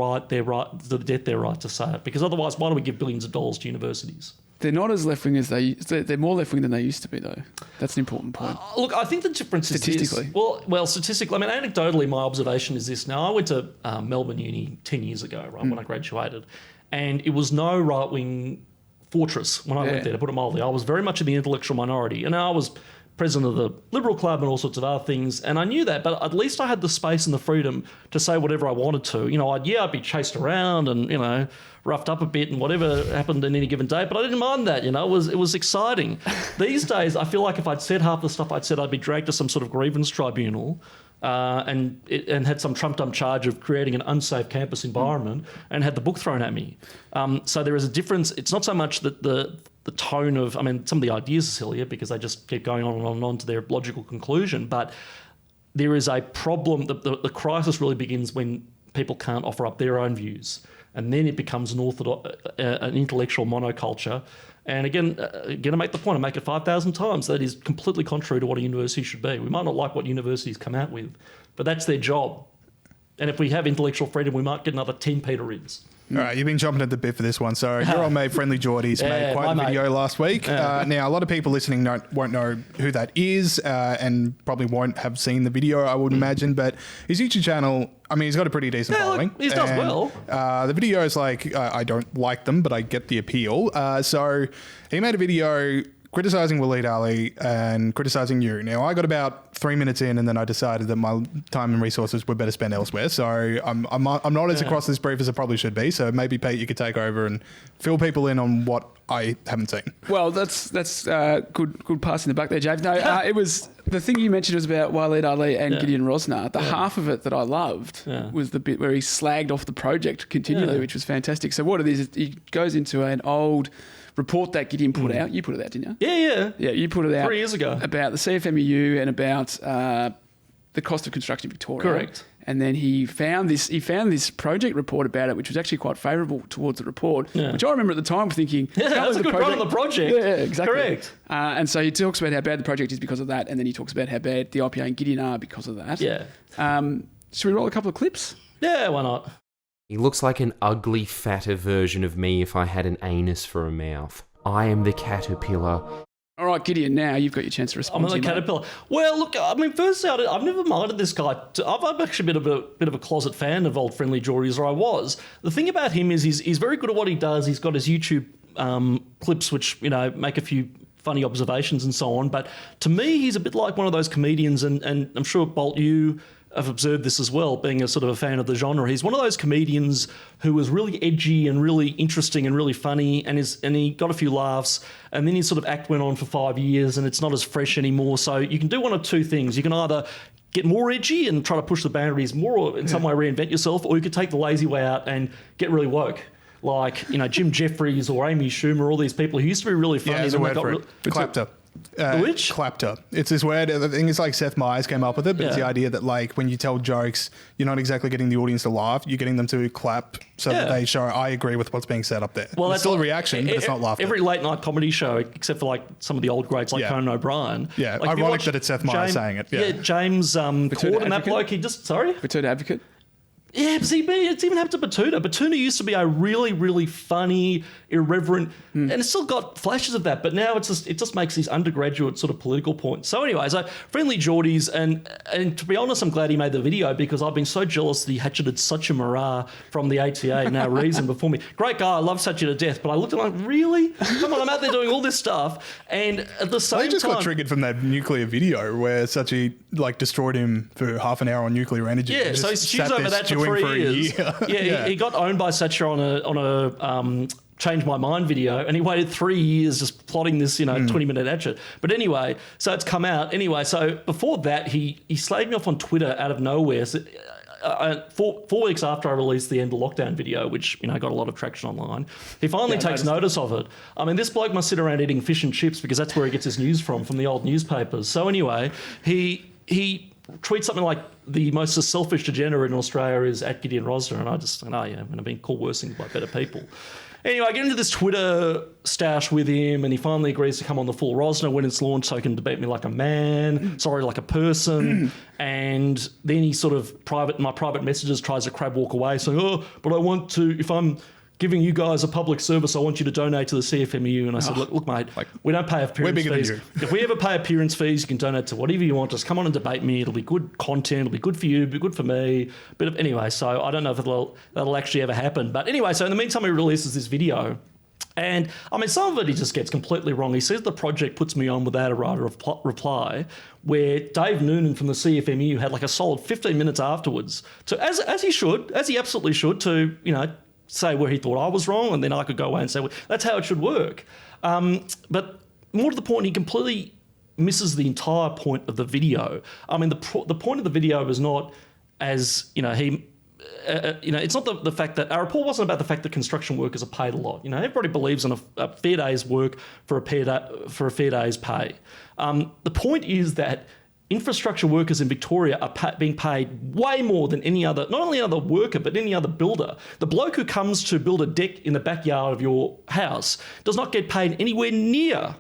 death their right to say it. Because otherwise, why do we give billions of dollars to universities? They're not as left-wing as they're more left-wing than they used to be, though. That's an important point. Look, I think the difference is statistically. Well, statistically, I mean, anecdotally, my observation is this. Now, I went to Melbourne Uni 10 years ago, right, when I graduated, and it was no right-wing fortress when I went there, to put it mildly. I was very much in the intellectual minority, and I was president of the Liberal Club and all sorts of other things, and I knew that, but at least I had the space and the freedom to say whatever I wanted to. I'd be chased around and, roughed up a bit and whatever happened in any given day, but I didn't mind that, it was exciting. These days, I feel like if I'd said half the stuff I'd said, I'd be dragged to some sort of grievance tribunal and had some trumped-up charge of creating an unsafe campus environment and had the book thrown at me. So there is a difference. It's not so much that the tone of, some of the ideas are sillier because they just keep going on and on to their logical conclusion, but there is a problem. The crisis really begins when people can't offer up their own views, and then it becomes an intellectual monoculture. And again, to make the point, I make it 5,000 times, that is completely contrary to what a university should be. We might not like what universities come out with, but that's their job. And if we have intellectual freedom, we might get another 10 Peter-ins. All right, you've been chomping at the bit for this one. So your old mate, Friendlyjordies, made quite a video last week. Now, a lot of people listening won't know who that is and probably won't have seen the video, I would imagine. But his YouTube channel, he's got a pretty decent following. Look, he does well. The videos, I don't like them, but I get the appeal. So he made a video criticising Waleed Ali and criticising you. Now, I got about 3 minutes in and then I decided that my time and resources were better spent elsewhere. So I'm not as across this brief as I probably should be. So maybe, Pete, you could take over and fill people in on what I haven't seen. Well, that's good pass in the back there, James. No, it was the thing you mentioned was about Waleed Ali and Gideon Rozner. The half of it that I loved was the bit where he slagged off the project continually, which was fantastic. So what it is, he goes into an old report that Gideon put out. You put it out, didn't you? Yeah. Yeah, you put it out 3 years ago. About the CFMEU and about the cost of construction in Victoria. Correct. And then he found this project report about it, which was actually quite favourable towards the report, which I remember at the time thinking, that's a good run on the project. Yeah, exactly. Correct. And so he talks about how bad the project is because of that, and then he talks about how bad the IPA and Gideon are because of that. Yeah. Should we roll a couple of clips? Yeah, why not? He looks like an ugly, fatter version of me if I had an anus for a mouth. I am the caterpillar. All right, Gideon, now you've got your chance to respond. I'm the caterpillar. Well, look, firstly, I've never minded this guy. I've actually been a bit of a closet fan of old Friendlyjordies, or I was. The thing about him is he's very good at what he does. He's got his YouTube clips, which, make a few funny observations and so on. But to me, he's a bit like one of those comedians, and I'm sure, Bolt, you have observed this as well, being a sort of a fan of the genre. He's one of those comedians who was really edgy and really interesting and really funny, and he got a few laughs, and then his sort of act went on for 5 years, and it's not as fresh anymore. So you can do one of two things. You can either get more edgy and try to push the boundaries more, or in some way reinvent yourself, or you could take the lazy way out and get really woke. Like, Jim Jeffries or Amy Schumer, all these people who used to be really funny. Yeah, there's a word for it. Clapped up. Which? Clapter. It's this word. I think it's like Seth Meyers came up with it, but it's the Yeah. idea that like when you tell jokes, you're not exactly getting the audience to laugh. You're getting them to clap so that they show, I agree with what's being said up there. Well, it's still a reaction, but it's not laughter. Every late night comedy show, except for like some of the old greats like Conan O'Brien. Yeah, like, if you ironic watch that it's Seth Meyers saying it. Yeah, James Corden, that bloke, he just, sorry? Return Advocate. Yeah, but it's even happened to Batuta. Batuta used to be a really, really funny, irreverent, and it's still got flashes of that, but now it just makes these undergraduate sort of political points. So anyway, Friendlyjordies, and to be honest, I'm glad he made the video because I've been so jealous that he hatcheted such a Murrah from the ATA, Now Reason, before me. Great guy, I love Sachi to death, but I looked at him like, really? Come on, I'm out there doing all this stuff, and at the same time... They just got triggered from that nuclear video where Sachi like destroyed him for half an hour on nuclear energy. Yeah, so he stewed over that for 3 years. Yeah, he got owned by Sacha on a Change My Mind video, and he waited 3 years just plotting this, 20-minute hatchet. But anyway, so it's come out. Anyway, so before that, he slayed me off on Twitter out of nowhere. So, 4 weeks after I released the End of Lockdown video, which got a lot of traction online, he finally takes notice of it. I mean, this bloke must sit around eating fish and chips because that's where he gets his news from the old newspapers. So anyway, he tweets something like, the most selfish degenerate in Australia is at Gideon Rozner, and I just think, I'm going to be called worse things by better people. Anyway, I get into this Twitter stash with him, and he finally agrees to come on the full Rozner when it's launched so he can debate me like a man, like a person. And then he sort of my private messages tries to crab walk away saying, but I want to, if I'm giving you guys a public service, I want you to donate to the CFMEU. And I said, look, mate, we don't pay appearance fees. If we ever pay appearance fees, you can donate to whatever you want. Just come on and debate me. It'll be good content. It'll be good for you. It'll be good for me. Anyway, so I don't know if that'll actually ever happen. But anyway, so in the meantime, he releases this video. And, I mean, some of it he just gets completely wrong. He says the project puts me on without a writer of reply, where Dave Noonan from the CFMEU had like a solid 15 minutes afterwards, to as he absolutely should, to, say where he thought I was wrong, and then I could go away and say, well, that's how it should work. But more to the point, he completely misses the entire point of the video. I mean, the point of the video was not as, it's not the fact that our report wasn't about the fact that construction workers are paid a lot. Everybody believes in a fair day's work for a fair day's pay. The point is that infrastructure workers in Victoria are being paid way more than any other, not only other worker, but any other builder. The bloke who comes to build a deck in the backyard of your house does not get paid anywhere near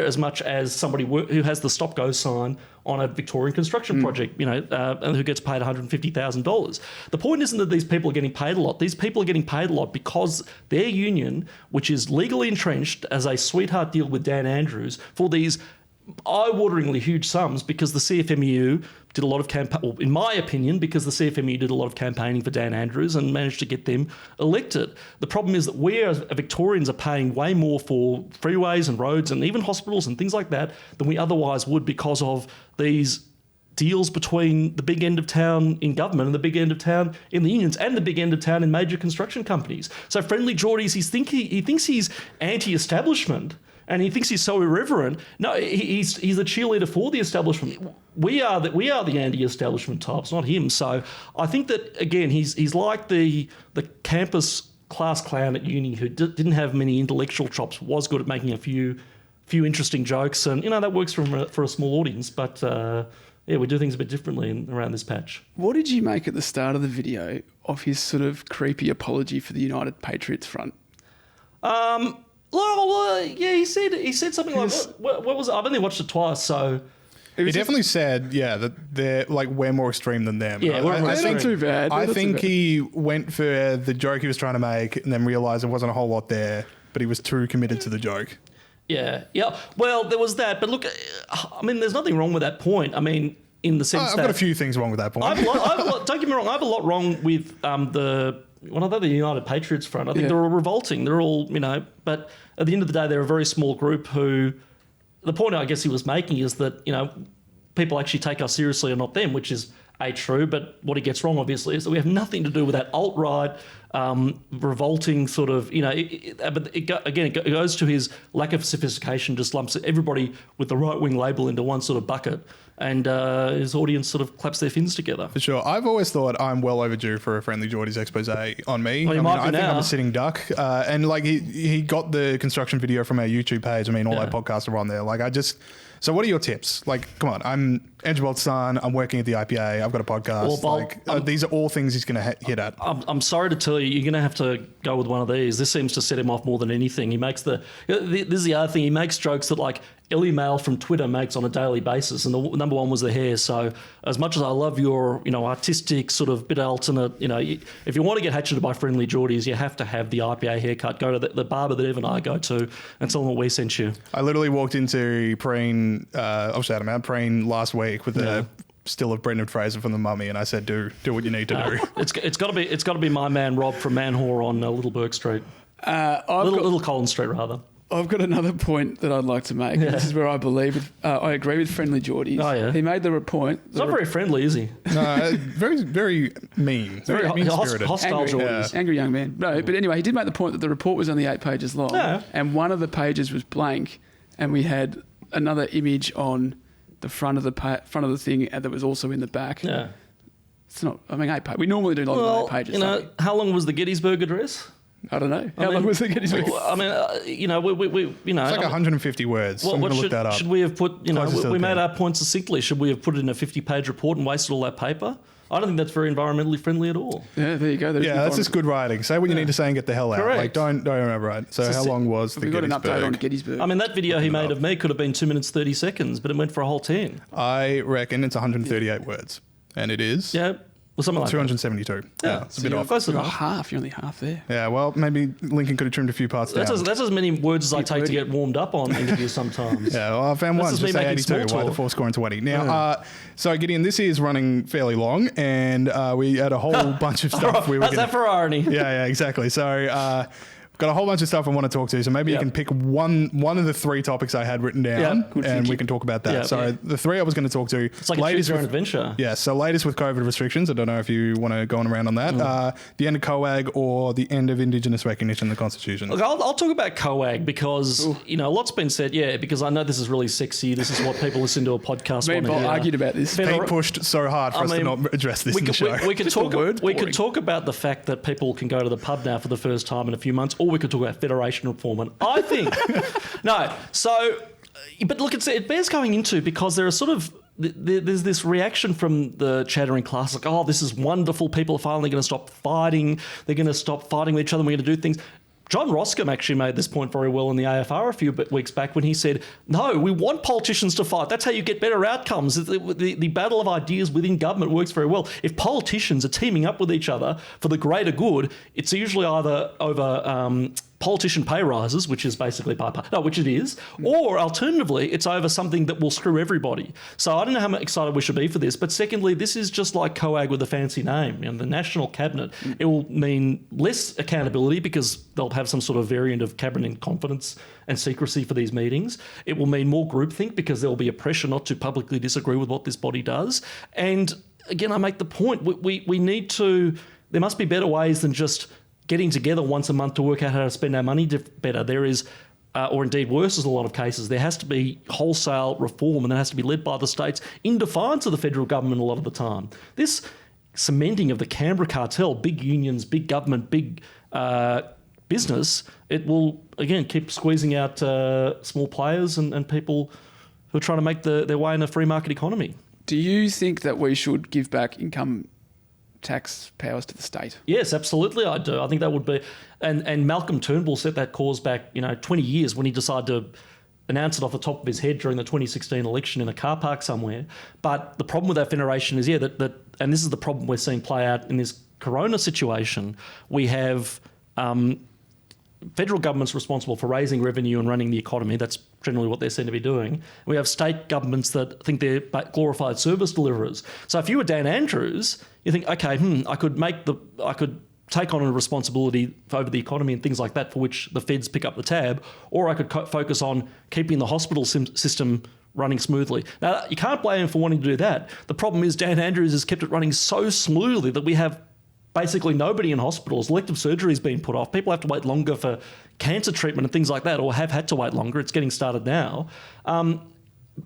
as much as somebody who has the stop-go sign on a Victorian construction project, and who gets paid $150,000. The point isn't that these people are getting paid a lot. These people are getting paid a lot because their union, which is legally entrenched as a sweetheart deal with Dan Andrews for these eye-wateringly huge sums, because the CFMEU did a lot of in my opinion, because the CFMEU did a lot of campaigning for Dan Andrews and managed to get them elected. The problem is that we as Victorians are paying way more for freeways and roads and even hospitals and things like that than we otherwise would because of these deals between the big end of town in government and the big end of town in the unions and the big end of town in major construction companies. So Friendlyjordies, he thinks he's anti-establishment, and he thinks he's so irreverent. No, he's a cheerleader for the establishment. We are the anti-establishment types, not him. So I think that, again, he's like the campus class clown at uni who didn't have many intellectual chops, was good at making a few interesting jokes, and that works for a small audience. But we do things a bit differently around this patch. What did you make at the start of the video of his sort of creepy apology for the United Patriots Front? Well, yeah, he said something like, what was it? I've only watched it twice, so... He definitely said, that they're like, we're more extreme than them. Yeah, they're not too bad. I think he went for the joke he was trying to make and then realised there wasn't a whole lot there, but he was too committed to the joke. Yeah. Well, there was that, but look, I mean, there's nothing wrong with that point. I mean, in the sense that... I've got a few things wrong with that point. Don't get me wrong, I have a lot wrong with the United Patriots Front. I think they're all revolting. They're all, but at the end of the day, they're a very small group who... The point I guess he was making is that, people actually take us seriously and not them, which is true. But what he gets wrong, obviously, is that we have nothing to do with that alt-right, revolting sort of, but it goes to his lack of sophistication, just lumps everybody with the right-wing label into one sort of bucket, and his audience sort of claps their fins together. For sure. I've always thought I'm well overdue for a Friendlyjordies expose on me. Well, I think I'm a sitting duck. And like he got the construction video from our YouTube page. I mean, all our podcasts are on there. So what are your tips? Like, come on, I'm Andrew Bolt's son. I'm working at the IPA. I've got a podcast. Well, these are all things he's going to hit at. I'm sorry to tell you, you're going to have to go with one of these. This seems to set him off more than anything. He makes this is the other thing. He makes jokes that like Ellie Mail from Twitter makes on a daily basis, and the number one was the hair. So as much as I love your, artistic sort of bit alternate, if you want to get hatcheted by Friendlyjordies, you have to have the IPA haircut. Go to the barber that Ev and I go to and tell them what we sent you. I literally walked into Preen, I'll shout him out, Preen last week with a still of Brendan Fraser from The Mummy, and I said, do what you need to do. It's got to be my man Rob from Manhor on Little Burke Street. Little Collins Street, rather. I've got another point that I'd like to make. Yeah. This is where I believe I agree with Friendlyjordies. Oh, yeah. He made the point. It's not very friendly, is he? No, very, very mean. Very mean-spirited. Hostile Jordies. Angry young man. No, but anyway, he did make the point that the report was only 8 pages long, and one of the pages was blank, and we had another image on the front of the thing that was also in the back. Yeah. It's not. 8 pages. We normally do longer than 8 pages. How long was the Gettysburg Address? I don't know. How long was the Gettysburg? I mean, it's like 150 words. I'm going to look that up. Should we have put? We made our point succinctly. Should we have put it in a 50-page report and wasted all that paper? I don't think that's very environmentally friendly at all. Yeah, there you go. That's just good writing. Say what you need to say and get the hell out. Correct. Like, don't overwrite. So how long was the Gettysburg? We've got an update on Gettysburg. I mean, that video he made of me could have been 2 minutes 30 seconds, but it went for a whole 10. I reckon it's 138 words, and it is. Yeah. Well, something like 272. Yeah, it's a bit off. Close enough. Half. You're only half there. Yeah, well, maybe Lincoln could have trimmed a few parts down. That's as many words as I take to get warmed up on interviews sometimes. Yeah, well, I found one. Just say 82. Why the 4 scoring 20? Now, so Gideon, this is running fairly long, and we had a whole bunch of stuff. How's that for irony? Yeah, exactly. So. Got a whole bunch of stuff I want to talk to, so maybe you can pick one of the 3 topics I had written down, and we can talk about that. The 3 I was going to talk to. It's like a choose your own adventure. Yeah, so latest with COVID restrictions. I don't know if you want to go on around on that. The end of COAG or the end of Indigenous recognition in the Constitution. Look, I'll talk about COAG because a lot's been said. Yeah, because I know this is really sexy. This is what people listen to a podcast. Me and Bob argued about this. Pete pushed so hard for us to not address this in the show. We could talk about the fact that people can go to the pub now for the first time in a few months, or we could talk about federation reform. And I think but look, it bears going into because there are sort of there's this reaction from the chattering class like, oh, this is wonderful. People are finally going to stop fighting. They're going to stop fighting with each other. We're going to do things. John Roscombe actually made this point very well in the AFR a few weeks back when he said, no, we want politicians to fight. That's how you get better outcomes. The battle of ideas within government works very well. If politicians are teaming up with each other for the greater good, it's usually either over politician pay rises, which is basically which it is, or alternatively, it's over something that will screw everybody. So I don't know how excited we should be for this, but secondly, this is just like COAG with a fancy name. The National Cabinet, it will mean less accountability because they'll have some sort of variant of cabinet confidence and secrecy for these meetings. It will mean more groupthink because there will be a pressure not to publicly disagree with what this body does. And again, I make the point, we need to, there must be better ways than just getting together once a month to work out how to spend our money better. There is, or indeed worse in a lot of cases, there has to be wholesale reform, and that has to be led by the states in defiance of the federal government a lot of the time. This cementing of the Canberra cartel, big unions, big government, big business, it will, again, keep squeezing out small players and people who are trying to make their way in a free market economy. Do you think that we should give back income tax powers to the state? Yes, absolutely I do. I think that would be... And Malcolm Turnbull set that cause back 20 years when he decided to announce it off the top of his head during the 2016 election in a car park somewhere. But the problem with that federation is, that and this is the problem we're seeing play out in this corona situation, we have... federal government's responsible for raising revenue and running the economy. That's generally what they're seen to be doing. We have state governments that think they're glorified service deliverers. So if you were Dan Andrews, you think, okay, I could take on a responsibility over the economy and things like that for which the feds pick up the tab, or I could focus on keeping the hospital system running smoothly. Now, you can't blame him for wanting to do that. The problem is Dan Andrews has kept it running so smoothly that we have basically nobody in hospitals. Elective surgery has been put off. People have to wait longer for cancer treatment and things like that, or have had to wait longer. It's getting started now.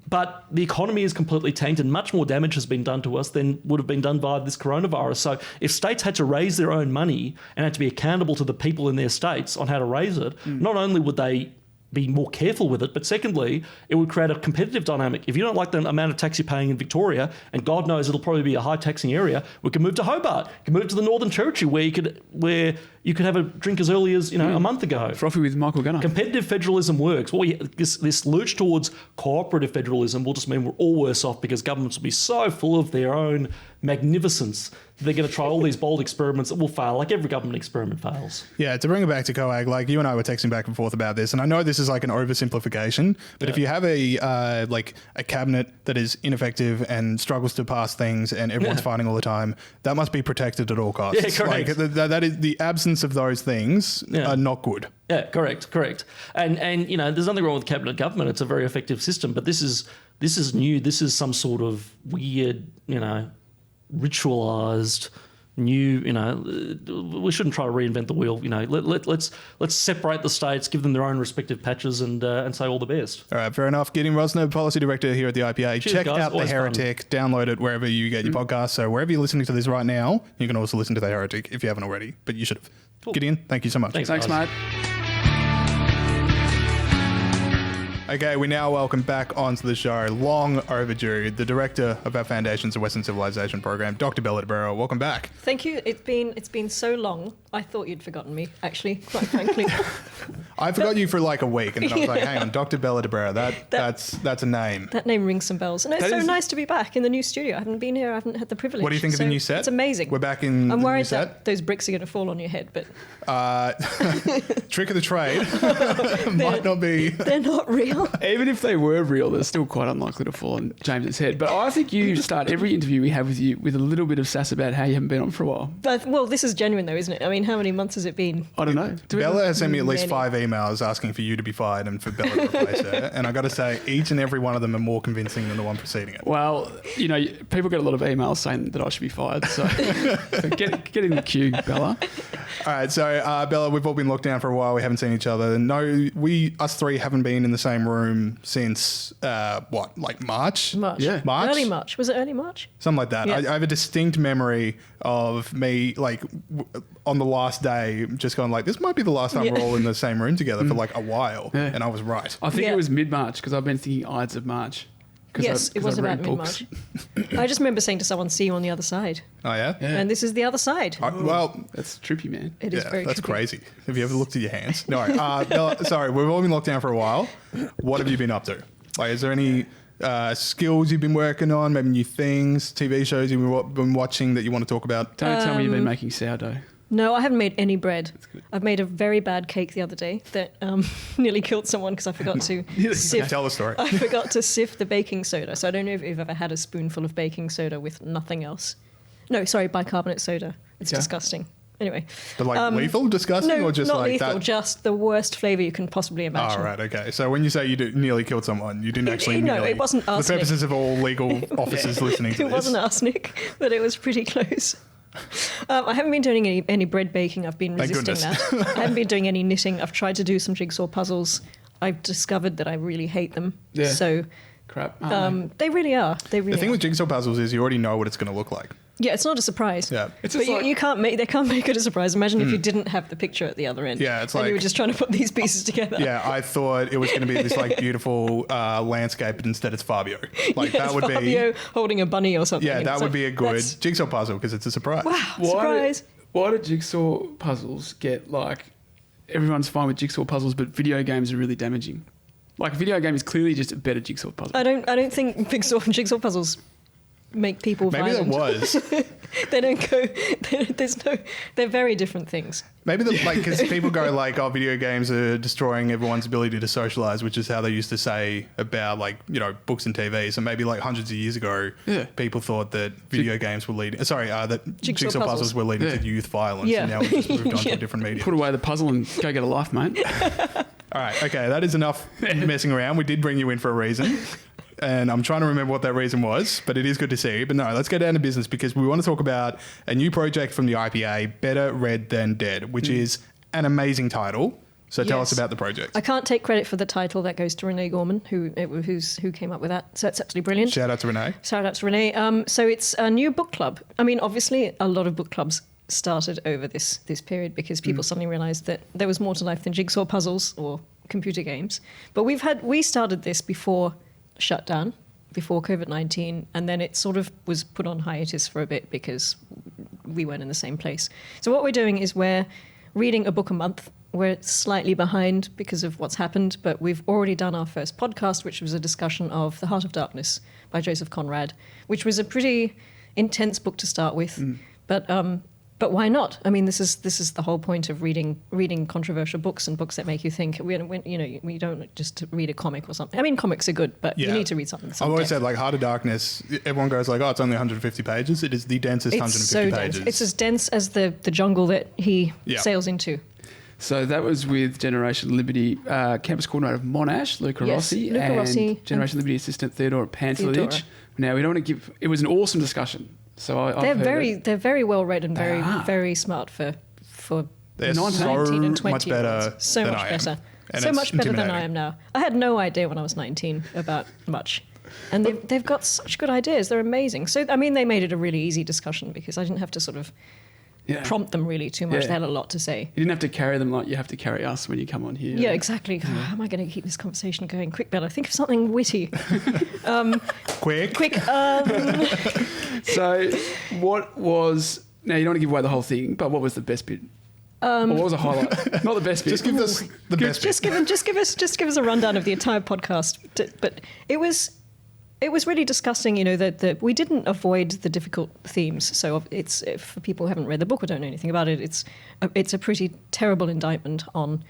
But the economy is completely tanked and much more damage has been done to us than would have been done by this coronavirus. So if states had to raise their own money and had to be accountable to the people in their states on how to raise it, not only would they be more careful with it, but secondly, it would create a competitive dynamic. If you don't like the amount of tax you're paying in Victoria, and God knows it'll probably be a high taxing area, we can move to Hobart. You can move to the Northern Territory where you could have a drink as early as a month ago. Frothy with Michael Gunner. Competitive federalism works. This lurch towards cooperative federalism will just mean we're all worse off because governments will be so full of their own magnificence that they're going to try all these bold experiments that will fail, like every government experiment fails. Yeah, to bring it back to COAG, like you and I were texting back and forth about this, and I know this is like an oversimplification, but if you have a cabinet that is ineffective and struggles to pass things and everyone's fighting all the time, that must be protected at all costs. Yeah, correct. Like, that is the absence of those things are not good. Yeah, correct. And there's nothing wrong with cabinet government. It's a very effective system, but this is new. This is some sort of weird, ritualized new, we shouldn't try to reinvent the wheel. Let's separate the states, give them their own respective patches, and say all the best. All right, fair enough. Gideon Rozner, policy director here at the IPA. Cheers, Check guys. out Always the Heretic. Download it wherever you get your podcasts. So wherever you're listening to this right now, you can also listen to the Heretic if you haven't already. But you should have. Cool. Gideon, thank you so much. Thanks, Thanks, guys. mate. Okay, we now welcome back onto the show, long overdue, the director of our Foundations of Western Civilization program, Dr. Bella DeBarrow. Welcome back. Thank you. It's been so long. I thought you'd forgotten me, actually, quite frankly. I forgot you for like a week, and then I was like, hang on, Dr. Bella DeBarrow, that's a name. That name rings some bells. And it's so nice to be back in the new studio. I haven't been here. I haven't had the privilege. What do you think of the new set? It's amazing. We're back in I'm the worried new set. that those bricks are going to fall on your head, but Trick of the trade might not be. they're not real. Even if they were real, they're still quite unlikely to fall on James's head. But I think you start every interview we have with you with a little bit of sass about how you haven't been on for a while. But, well, this is genuine, though, isn't it? I mean, how many months has it been? I don't know. Bella has sent me at least Many. 5 emails asking for you to be fired and for Bella to replace her. And I got to say, each and every one of them are more convincing than the one preceding it. Well, people get a lot of emails saying that I should be fired. So, get in the queue, Bella. All right, so Bella, we've all been locked down for a while. We haven't seen each other. No, us three haven't been in the same room since March? March. Yeah. March? Early March. Was it early March? Something like that. Yeah. I have a distinct memory of me, on the last day, just going like, this might be the last time we're all in the same room together for like a while. Yeah. And I was right. I think Yeah. it was mid-March because I've been thinking Ides of March. Yes, it was about mid-March. I just remember saying to someone, see you on the other side. Oh, yeah? Yeah. And this is the other side. Well, That's trippy, man. It is very that's trippy. crazy. Have you ever looked at your hands? No. Bella, sorry, we've all been locked down for a while. What have you been up to? Like, is there any skills you've been working on? Maybe new things, TV shows you've been watching that you want to talk about? Don't tell me you've been making sourdough. No, I haven't made any bread. I've made a very bad cake the other day that nearly killed someone because I forgot to sift. Tell the story. I forgot to sift the baking soda. So I don't know if you've ever had a spoonful of baking soda with nothing else. No, sorry, bicarbonate soda. It's disgusting. Anyway. But lethal, disgusting, No, or just not like lethal, that? just the worst flavour you can possibly imagine. Oh, right, okay. So when you say you nearly killed someone, you didn't actually No, nearly... it wasn't For the arsenic. purposes of all legal officers listening to It this. wasn't arsenic, but it was pretty close. I haven't been doing any bread baking. I've been Thank resisting goodness. that. I haven't been doing any knitting. I've tried to do some jigsaw puzzles. I've discovered that I really hate them. Yeah. So Crap. they really are. They really The thing are. with jigsaw puzzles is you already know what it's going to look like. Yeah, it's not a surprise. Yeah. It's But just like, you can't make. They can't make it a surprise. Imagine if you didn't have the picture at the other end. Yeah, it's and you were like- just trying to put these pieces together. Yeah, I thought it was going to be this beautiful landscape, but instead it's Fabio. That would Fabio holding a bunny or something. Yeah, And that it's would like, be a good that's- jigsaw puzzle because it's a surprise. Wow, surprise. Why do jigsaw puzzles get everyone's fine with jigsaw puzzles, but video games are really damaging? Like, a video game is clearly just a better jigsaw puzzle. I don't think jigsaw puzzles make people Maybe violent. there was. They don't go. They're very different things. Maybe because people go video games are destroying everyone's ability to socialize, which is how they used to say about books and TV. So maybe hundreds of years ago, people thought that video games were leading. That jigsaw puzzles were leading to youth violence, Yeah. and now we've just moved on to a different medium. Put away the puzzle and go get a life, mate. All right, okay, that is enough messing around. We did bring you in for a reason. and I'm trying to remember what that reason was, but it is good to see. But no, let's go down to business because we want to talk about a new project from the IPA, Better Read Than Dead, which is an amazing title. So tell us about the project. I can't take credit for the title. That goes to Renee Gorman, who came up with that. So it's absolutely brilliant. Shout out to Renee. Shout out to Renee. So it's a new book club. I mean, obviously, a lot of book clubs started over this period because people suddenly realised that there was more to life than jigsaw puzzles or computer games. But we started this before shutdown, before COVID-19, and then it sort of was put on hiatus for a bit because we weren't in the same place. So what we're doing is we're reading a book a month. We're slightly behind because of what's happened, but we've already done our first podcast, which was a discussion of The Heart of Darkness by Joseph Conrad, which was a pretty intense book to start with. But why not? I mean, this is the whole point of reading controversial books and books that make you think. We don't just read a comic or something. I mean, comics are good, but you need to read something. I've always said, like, Heart of Darkness, everyone goes like, oh, it's only 150 pages. It is the densest 150 pages. Dense. It's as dense as the jungle that he sails into. So that was with Generation Liberty campus coordinator of Monash, Luca Rossi, and Generation Liberty assistant Theodora Pantelidge. Now, we don't want to give... It was an awesome discussion. So they're very well read and very smart for they're 19 and 20 much better. So much better. So much better than I am now. I had no idea when I was 19 about much. And they've got such good ideas. They're amazing. So, I mean, they made it a really easy discussion because I didn't have to sort of prompt them really too much. They had a lot to say. You didn't have to carry them like you have to carry us when you come on here. Yeah, exactly. How am I going to keep this conversation going? Quick, Bella, think of something witty. Quick. So what was... Now, you don't want to give away the whole thing, but what was the best bit? Or what was a highlight? Not the best bit. Just give us the best bit. Just give us a rundown of the entire podcast. But it was really discussing, that we didn't avoid the difficult themes. So it's, for people who haven't read the book or don't know anything about it, it's a pretty terrible indictment on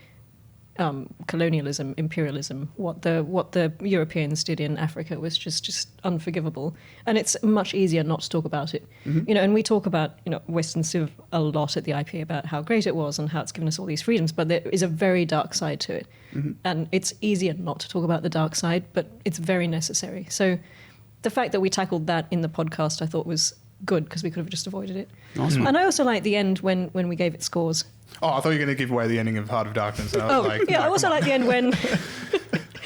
colonialism, imperialism. What the Europeans did in Africa was just unforgivable, and it's much easier not to talk about it. And we talk about Western Civ a lot at the IPA about how great it was and how it's given us all these freedoms, but there is a very dark side to it, and it's easier not to talk about the dark side, but it's very necessary. So the fact that we tackled that in the podcast, I thought was good because we could have just avoided it. Awesome. And I also like the end when we gave it scores. Oh, I thought you were going to give away the ending of Heart of Darkness. I also like the end when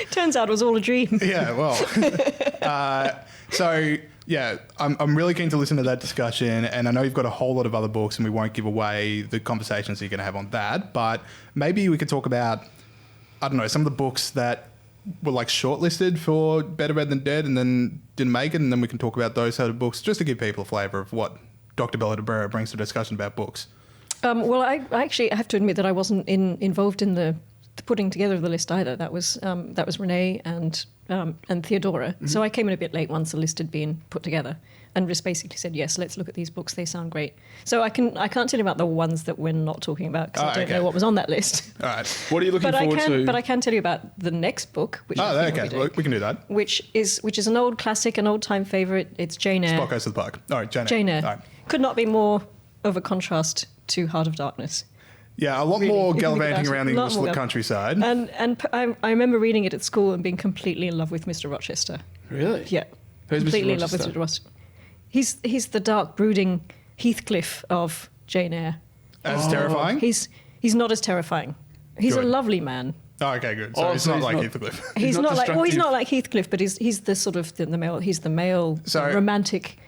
turns out it was all a dream. Yeah, well. I'm really keen to listen to that discussion, and I know you've got a whole lot of other books, and we won't give away the conversations you're going to have on that, but maybe we could talk about, I don't know, some of the books that were like shortlisted for Better Read Than Dead and then didn't make it, and then we can talk about those sort of books just to give people a flavour of what Dr. Bella Debrera brings to the discussion about books. Well, I actually have to admit that I wasn't involved in the putting together of the list either. That was Renee and Theodora. So I came in a bit late once the list had been put together, and just basically said, yes, let's look at these books. They sound great. So I can't tell you about the ones that we're not talking about because I don't know what was on that list. All right. What are you looking forward to? But I can tell you about the next book. Which we can do that. Which is an old classic, an old time favourite. It's Jane Eyre. Spot goes to the park. All right, Jane Eyre. All right. Could not be more of a contrast to Heart of Darkness. Yeah, a lot more gallivanting around the English countryside. And I remember reading it at school and being completely in love with Mr. Rochester. Really? Yeah. Who's completely Mr. in love with Rochester? Mr. Rochester. He's the dark, brooding Heathcliff of Jane Eyre. As terrifying? He's not as terrifying. He's Good. a lovely man. Oh, okay, good. So he's not like Heathcliff. He's not like Heathcliff, but he's the sort of the male. He's the male romantic.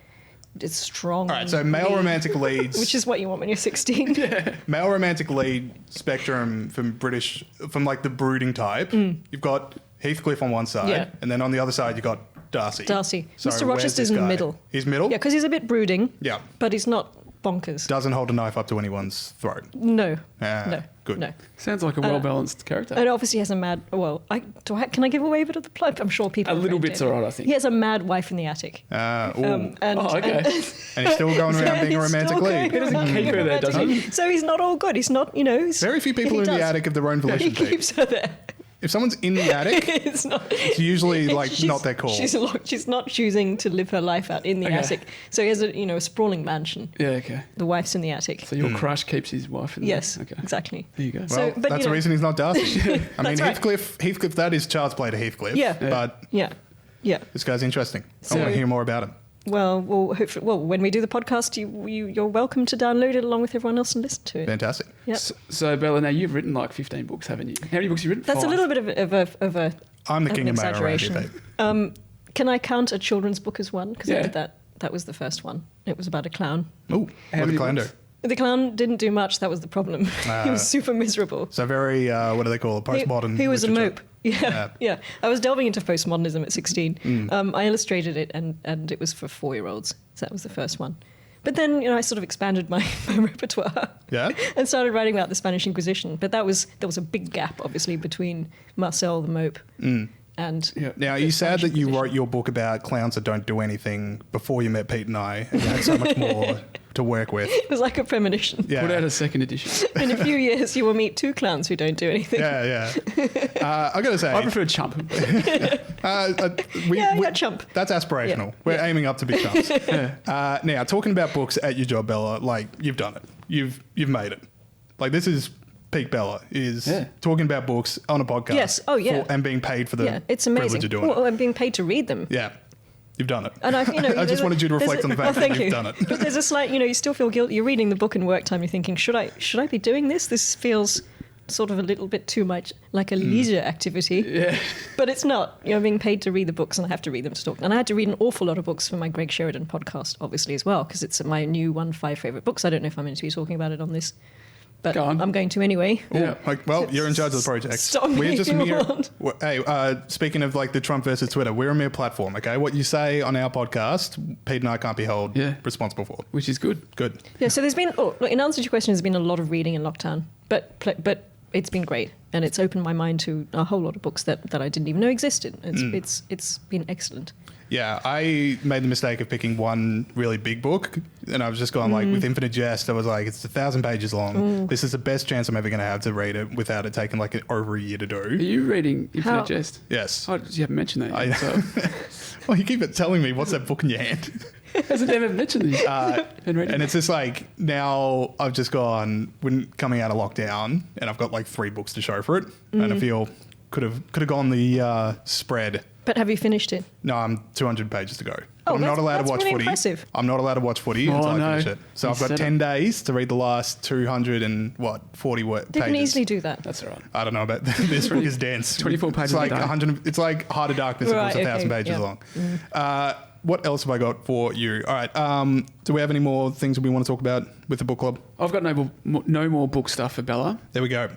It's strong. All right, so male romantic leads, which is what you want when you're 16. Yeah. Male romantic lead spectrum from like the brooding type. You've got Heathcliff on one side, and then on the other side you've got Darcy. So Mr. Rochester's in the middle. He's middle? Yeah, because he's a bit brooding. Yeah. But he's not bonkers. Doesn't hold a knife up to anyone's throat. No. No. Good. No. Sounds like a well-balanced character. And obviously he has a mad... Well, can I give away a bit of the plot? I'm sure people... A little bit's all right, I think. He has a mad wife in the attic. Okay. And he's still going around being a romantic lead. He doesn't keep her there, does he? So he's not all good. He's not, Very few people in the attic of their own volition. He keeps her there. If someone's in the attic, it's usually not their call. She's not choosing to live her life out in the attic. So he has a sprawling mansion. Yeah, okay. The wife's in the attic. So your crush keeps his wife in there? Yes, okay. Exactly. There you go. Well, that's the reason he's not Darcy. I mean, right. Heathcliff, that is child's play to Heathcliff. Yeah. But yeah. Yeah. This guy's interesting. I So- want to hear more about him. Well, hopefully, when we do the podcast, you're welcome to download it along with everyone else and listen to it. Fantastic. Yep. So Bella, now you've written like 15 books, haven't you? How many books have you written? That's 5. a little bit of a I'm the king an of mayo around here, exaggeration. babe. Can I count a children's book as one? Because I Yeah. did that. That was the first one. It was about a clown. Ooh, How what did many Clan do? books? The clown didn't do much. That was the problem. He was super miserable. So very, what do they call it? Postmodern. He was a literature. mope. Yeah, yeah. I was delving into postmodernism at 16. I illustrated it, and it was for 4-year-olds. So that was the first one. But then, I sort of expanded my repertoire. Yeah? And started writing about the Spanish Inquisition. But there was a big gap, obviously, between Marcel the mope and. Yeah. Now, the you said Spanish that you Inquisition. wrote your book about clowns that don't do anything before you met Pete and I, and you had so much more to work with. It was like a premonition. Yeah. Put out a second edition. In a few years, you will meet 2 clowns who don't do anything. Yeah. I got to say, I prefer Chump. Chump. That's aspirational. Yeah. We're Yeah. aiming up to be chumps. Now, talking about books at your job, Bella, like you've done it. You've made it. Like this is peak Bella is talking about books on a podcast. Yes. Oh, yeah. And being paid for the Yeah, it's amazing. privilege of doing Well, it. I'm being paid to read them. Yeah. You've done it. And I just wanted you to reflect on the fact that you've done it. But there's a slight, you still feel guilty. You're reading the book in work time. You're thinking, should I be doing this? This feels sort of a little bit too much like a leisure activity. Yeah. But it's not. You're being paid to read the books, and I have to read them to talk. And I had to read an awful lot of books for my Greg Sheridan podcast, obviously, as well, because it's my new 5 favourite books. I don't know if I'm going to be talking about it on this, but Go on. I'm going to anyway. Yeah. You're in charge of the project. Stop We're me just if you mere. want. Hey, speaking of like the Trump versus Twitter, we're a mere platform. Okay, what you say on our podcast, Pete and I can't be held responsible for. Which is good. Good. Yeah, so there's been, in answer to your question, there's been a lot of reading in lockdown, but it's been great, and it's opened my mind to a whole lot of books that I didn't even know existed. It's been excellent. Yeah, I made the mistake of picking one really big book, and I was just going like with Infinite Jest. I was like, it's 1,000 pages long. This is the best chance I'm ever going to have to read it without it taking like over a year to Are do. you reading Infinite How- Jest? Yes. Oh, you haven't mentioned that yet. So. Well, you keep telling me what's that book in your hand. Hasn't ever mentioned this. Been reading And it. it's just like now I've just gone when coming out of lockdown, and I've got like 3 books to show for it, and I feel could have gone the spread. But have you finished it? No, I'm 200 pages to go. Oh, I'm not allowed to that's watch really footy. impressive. I'm not allowed to watch footy until I no. finish it. So You I've got said 10 days to read the last 240 You pages. can easily do that. That's all right. I don't know about this book is dense. 24 pages It's like a day. 100. It's like Heart of Darkness. Right, It was 1,000 okay, pages yeah. long. What else have I got for you? All right. Do we have any more things that we want to talk about with the book club? I've got no more book stuff for Bella. There we go.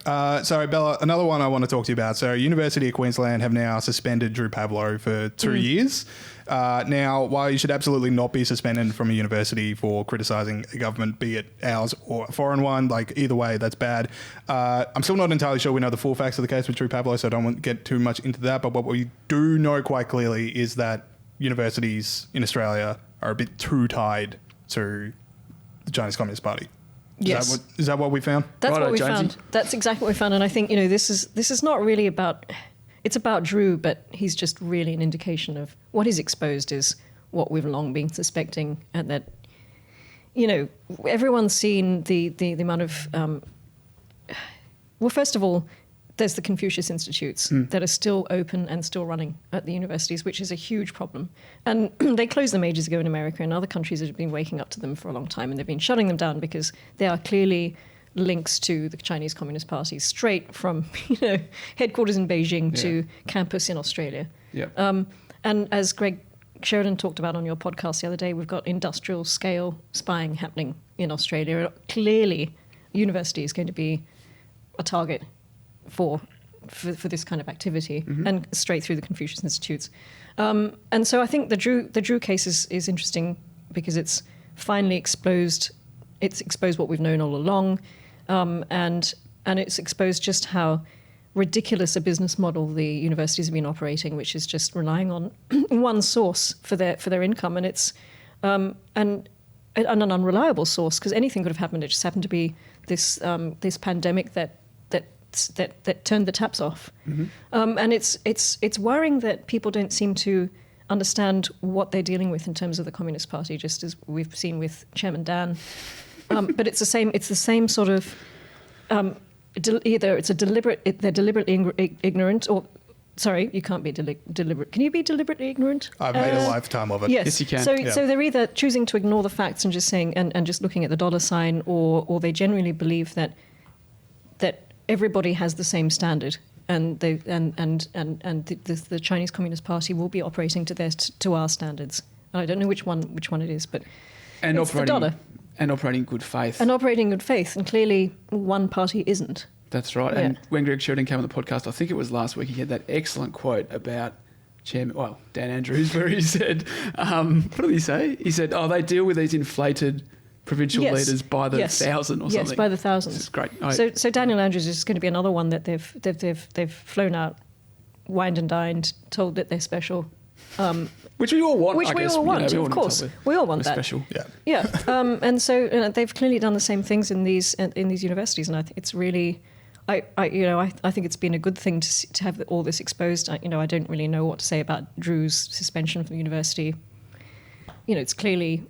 So, Bella, another one I want to talk to you about. So, University of Queensland have now suspended Drew Pavlou for 2 years. Now, while you should absolutely not be suspended from a university for criticising a government, be it ours or a foreign one, like either way, that's bad. I'm still not entirely sure we know the full facts of the case with Drew Pavlou, so I don't want to get too much into that. But what we do know quite clearly is that universities in Australia are a bit too tied to the Chinese Communist Party. Yes. Is that what we found? That's Righto, what we Jonesy. found. That's exactly what we found. And I think, this is not really about, it's about Drew, but he's just really an indication of what he's exposed is what we've long been suspecting. And that, everyone's seen the amount of, well, first of all, there's the Confucius Institutes that are still open and still running at the universities, which is a huge problem. And they closed them ages ago in America, and other countries have been waking up to them for a long time, and they've been shutting them down because they are clearly links to the Chinese Communist Party, straight from headquarters in Beijing to campus in Australia. Yep. And as Greg Sheridan talked about on your podcast the other day, we've got industrial scale spying happening in Australia. Clearly, university is going to be a target for this kind of activity, and straight through the Confucius Institutes. And so I think the Drew case is interesting because it's finally exposed. It's exposed what we've known all along, and it's exposed just how ridiculous a business model the universities have been operating, which is just relying on one source for their income, and it's an unreliable source because anything could have happened. It just happened to be this pandemic that turned the taps off, and it's worrying that people don't seem to understand what they're dealing with in terms of the Communist Party, just as we've seen with Chairman Dan. But it's the same sort of either they're deliberately ignorant, Sorry, you can't be deliberate. Can you be deliberately ignorant? I've made a lifetime of it. Yes, you can. So they're either choosing to ignore the facts and just saying and just looking at the dollar sign, or they genuinely believe that everybody has the same standard, and the Chinese Communist Party will be operating to our standards. And I don't know which one it is, but it's the dollar. And operating in good faith. And clearly one party isn't. That's right. Yeah. And when Greg Sheridan came on the podcast, I think it was last week, he had that excellent quote about Dan Andrews, where he said, what did he say? He said, they deal with these inflated provincial leaders by the thousand or something. Yes, by the thousands. It's great. So Daniel Andrews is going to be another one that they've flown out, wined and dined, told that they're special. Which we all want. Which we all want, of course. We all want that. Special. Yeah. Yeah. And so they've clearly done the same things in these universities, and I think it's really, I think it's been a good thing to have all this exposed. I don't really know what to say about Drew's suspension from the university. It's clearly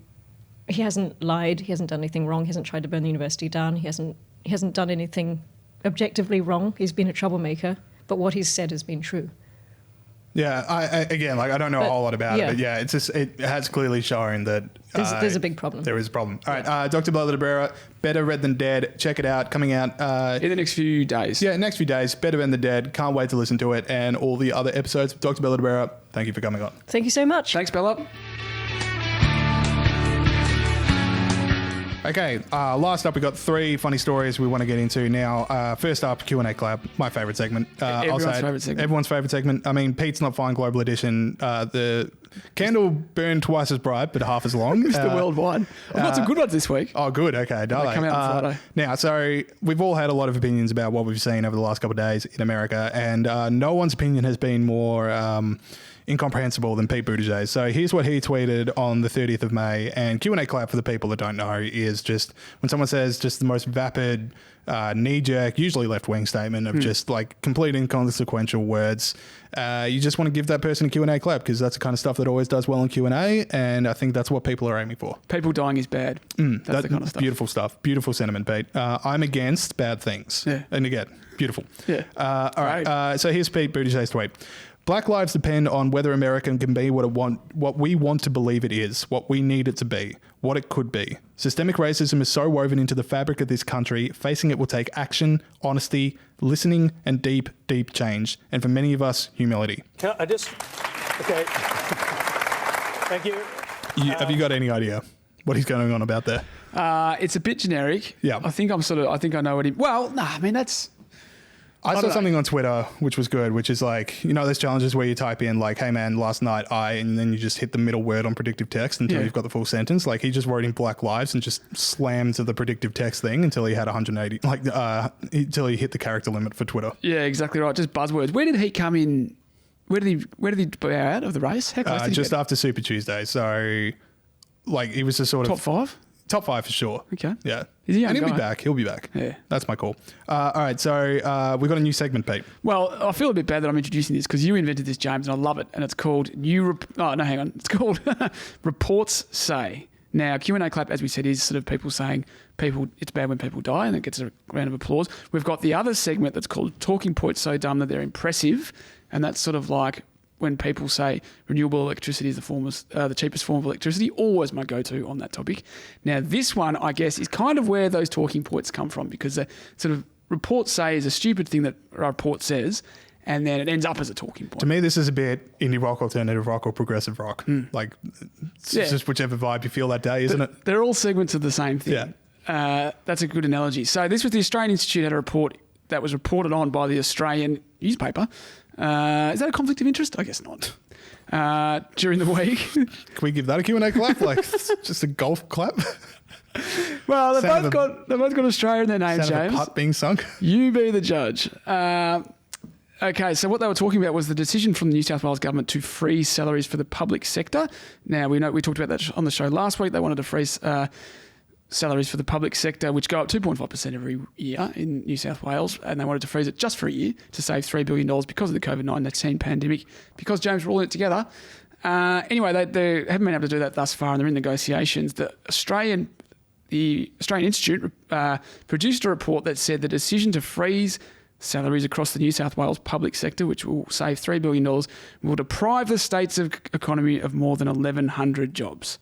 he hasn't lied, he hasn't done anything wrong, he hasn't tried to burn the university down, he hasn't done anything objectively wrong. He's been a troublemaker, but what he's said has been true. Yeah, I don't know a whole lot about it, but yeah, it has clearly shown that there's a big problem. There is a problem. All right, Dr. Bella Debrera, Better Read Than Dead. Check it out, coming out in the next few days. Yeah, next few days. Better Read Than Dead. Can't wait to listen to it and all the other episodes. Dr. Bella Debrera, thank you for coming on. Thank you so much. Thanks, Bella. Okay, last up, we got 3 funny stories we want to get into now. First up, Q&A Club, my favourite segment. Everyone's favourite segment. I mean, Pete's Not Fine Global Edition. The candle burned twice as bright, but half as long. Mr. Worldwide. I've got some good ones this week. Oh, good. Okay, darling. Come out on Friday. Now, so we've all had a lot of opinions about what we've seen over the last couple of days in America, and no one's opinion has been more incomprehensible than Pete Buttigieg. So here's what he tweeted on the 30th of May. And Q&A Clap, for the people that don't know, is just when someone says just the most vapid, knee-jerk, usually left-wing statement of just like complete inconsequential words. You just want to give that person a Q&A clap, because that's the kind of stuff that always does well in Q&A, and I think that's what people are aiming for. People dying is bad. That's the kind of stuff. Beautiful stuff. Beautiful sentiment, Pete. I'm against bad things. Yeah. And again, beautiful. Yeah. All right. So here's Pete Buttigieg's tweet. Black lives depend on whether America can be what we want to believe it is, what we need it to be, what it could be. Systemic racism is so woven into the fabric of this country, facing it will take action, honesty, listening, and deep, deep change. And for many of us, humility. Okay. Thank you. Have you got any idea what he's going on about there? It's a bit generic. Yeah. I think I know what he... Well, no, I mean, that's... I saw something on Twitter which was good, which is like, those challenges where you type in like, hey man, last night and then you just hit the middle word on predictive text until you've got the full sentence. Like he just wrote in Black Lives and just slammed to the predictive text thing until he had 180, until he hit the character limit for Twitter. Yeah, exactly right. Just buzzwords. Where did he come in? Where did he bow out of the race? How close did he just get? after Super Tuesday. So like he was a sort Top of... 5? Top 5 for sure. Okay. Yeah. He's a young and he'll guy. be back. He'll be back. Yeah. That's my call. All right. So we've got a new segment, Pete. Well, I feel a bit bad that I'm introducing this because you invented this, James, and I love it. And it's called It's called Reports Say. Now, Q&A Clap, as we said, is sort of people saying it's bad when people die, and it gets a round of applause. We've got the other segment that's called Talking Points So Dumb That They're Impressive, and that's sort of like when people say renewable electricity is the cheapest form of electricity, always my go-to on that topic. Now, this one, I guess, is kind of where those talking points come from, because the sort of reports say is a stupid thing that a report says, and then it ends up as a talking point. To me, this is a bit indie rock, alternative rock, or progressive rock. Like, it's just whichever vibe you feel that day, isn't it? They're all segments of the same thing. Yeah. That's a good analogy. So this was the Australian Institute had a report that was reported on by the Australian newspaper. Is that a conflict of interest? I guess not. During the week. Can we give that a Q&A clap? Like, just a golf clap? Well, they've both got Australia in their name, Sound James. of a putt being sunk. You be the judge. Okay, so what they were talking about was the decision from the New South Wales government to freeze salaries for the public sector. Now, we talked about that on the show last week. They wanted to freeze salaries for the public sector, which go up 2.5% every year in New South Wales, and they wanted to freeze it just for a year to save $3 billion because of the COVID-19 pandemic, because James, we're all in it together. Anyway, they haven't been able to do that thus far, and they're in negotiations. The Australian Institute produced a report that said the decision to freeze salaries across the New South Wales public sector, which will save $3 billion, will deprive the state's economy of more than 1,100 jobs.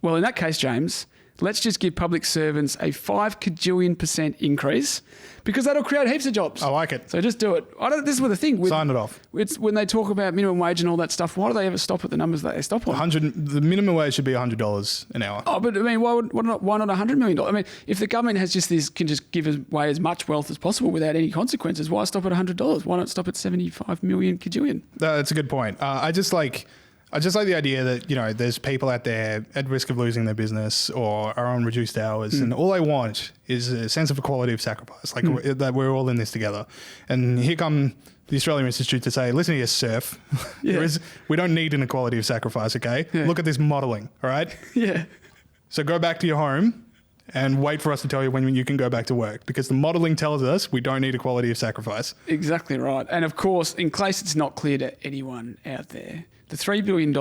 Well, in that case, James, let's just give public servants a 5 kajillion% increase, because that'll create heaps of jobs. I like it. So just do it. This is what the thing. Sign it off. It's when they talk about minimum wage and all that stuff, why do they ever stop at the numbers that they stop on? The minimum wage should be $100 an hour. Oh, but I mean, why not $100 million? I mean, if the government has can just give away as much wealth as possible without any consequences, why stop at $100? Why not stop at 75 million kajillion? That's a good point. I just like the idea that, you know, there's people out there at risk of losing their business or are on reduced hours, and all they want is a sense of equality of sacrifice, like that we're all in this together. And here come the Australian Institute to say, listen here, serf, we don't need an equality of sacrifice, okay? Yeah. Look at this modelling, all right? Yeah. So go back to your home and wait for us to tell you when you can go back to work, because the modelling tells us we don't need equality of sacrifice. Exactly right. And of course, in case it's not clear to anyone out there, the $3 billion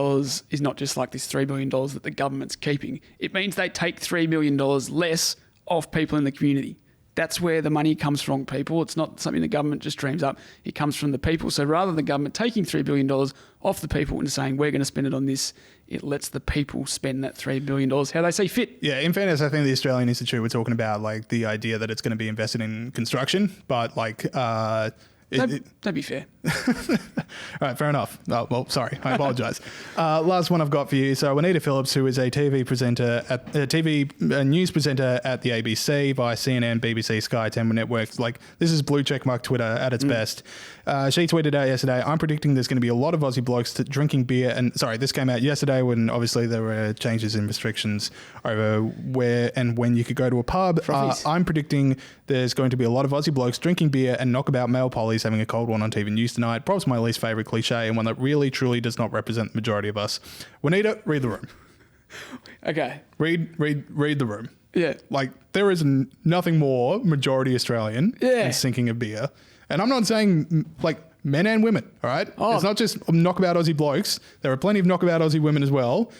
is not just like this $3 billion that the government's keeping. It means they take $3 million less off people in the community. That's where the money comes from, people. It's not something the government just dreams up. It comes from the people. So rather than the government taking $3 billion off the people and saying, we're going to spend it on this, it lets the people spend that $3 billion how they see fit. Yeah, in fairness, I think the Australian Institute were talking about like the idea that it's going to be invested in construction, but like... That'd be fair. All right, fair enough. Oh, well, sorry, I apologise. Last one I've got for you. So Juanita Phillips, who is a TV presenter, news presenter at the ABC via CNN, BBC, Sky, 10 networks. Like, this is blue check mark Twitter at its best. She tweeted out yesterday, I'm predicting there's going to be a lot of Aussie blokes drinking beer. And sorry, this came out yesterday when obviously there were changes in restrictions over where and when you could go to a pub. I'm predicting there's going to be a lot of Aussie blokes drinking beer and knockabout male pollies having a cold one on TV news tonight. Probably my least favourite cliche and one that really, truly does not represent the majority of us. Juanita, read the room. Okay. Read the room. Yeah. Like, there is nothing more majority Australian than sinking a beer. And I'm not saying, like, men and women, all right? Oh. It's not just knockabout Aussie blokes. There are plenty of knockabout Aussie women as well,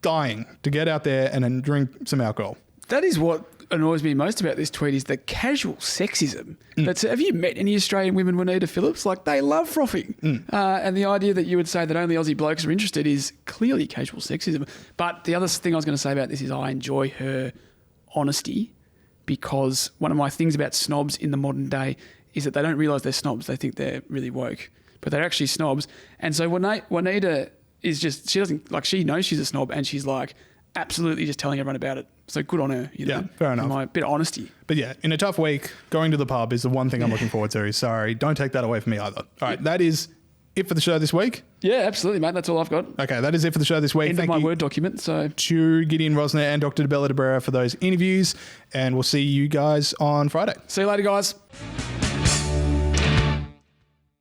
dying to get out there and then drink some alcohol. That is what annoys me most about this tweet, is the casual sexism. Have you met any Australian women, Juanita Phillips? Like, they love frothing. And the idea that you would say that only Aussie blokes are interested is clearly casual sexism. But the other thing I was going to say about this is I enjoy her honesty, because one of my things about snobs in the modern day is that they don't realise they're snobs. They think they're really woke, but they're actually snobs. And so Juanita is just, she knows she's a snob, and she's like absolutely just telling everyone about it. So good on her, you know. Yeah, fair enough. A bit of honesty. But yeah, in a tough week, going to the pub is the one thing I'm looking forward to. Sorry, don't take that away from me either. All right, that is it for the show this week. Yeah, absolutely, mate. That's all I've got. Okay, that is it for the show this week. End of my Word document. So to Gideon Rozner and Dr. Bella de Brera for those interviews, and we'll see you guys on Friday. See you later, guys.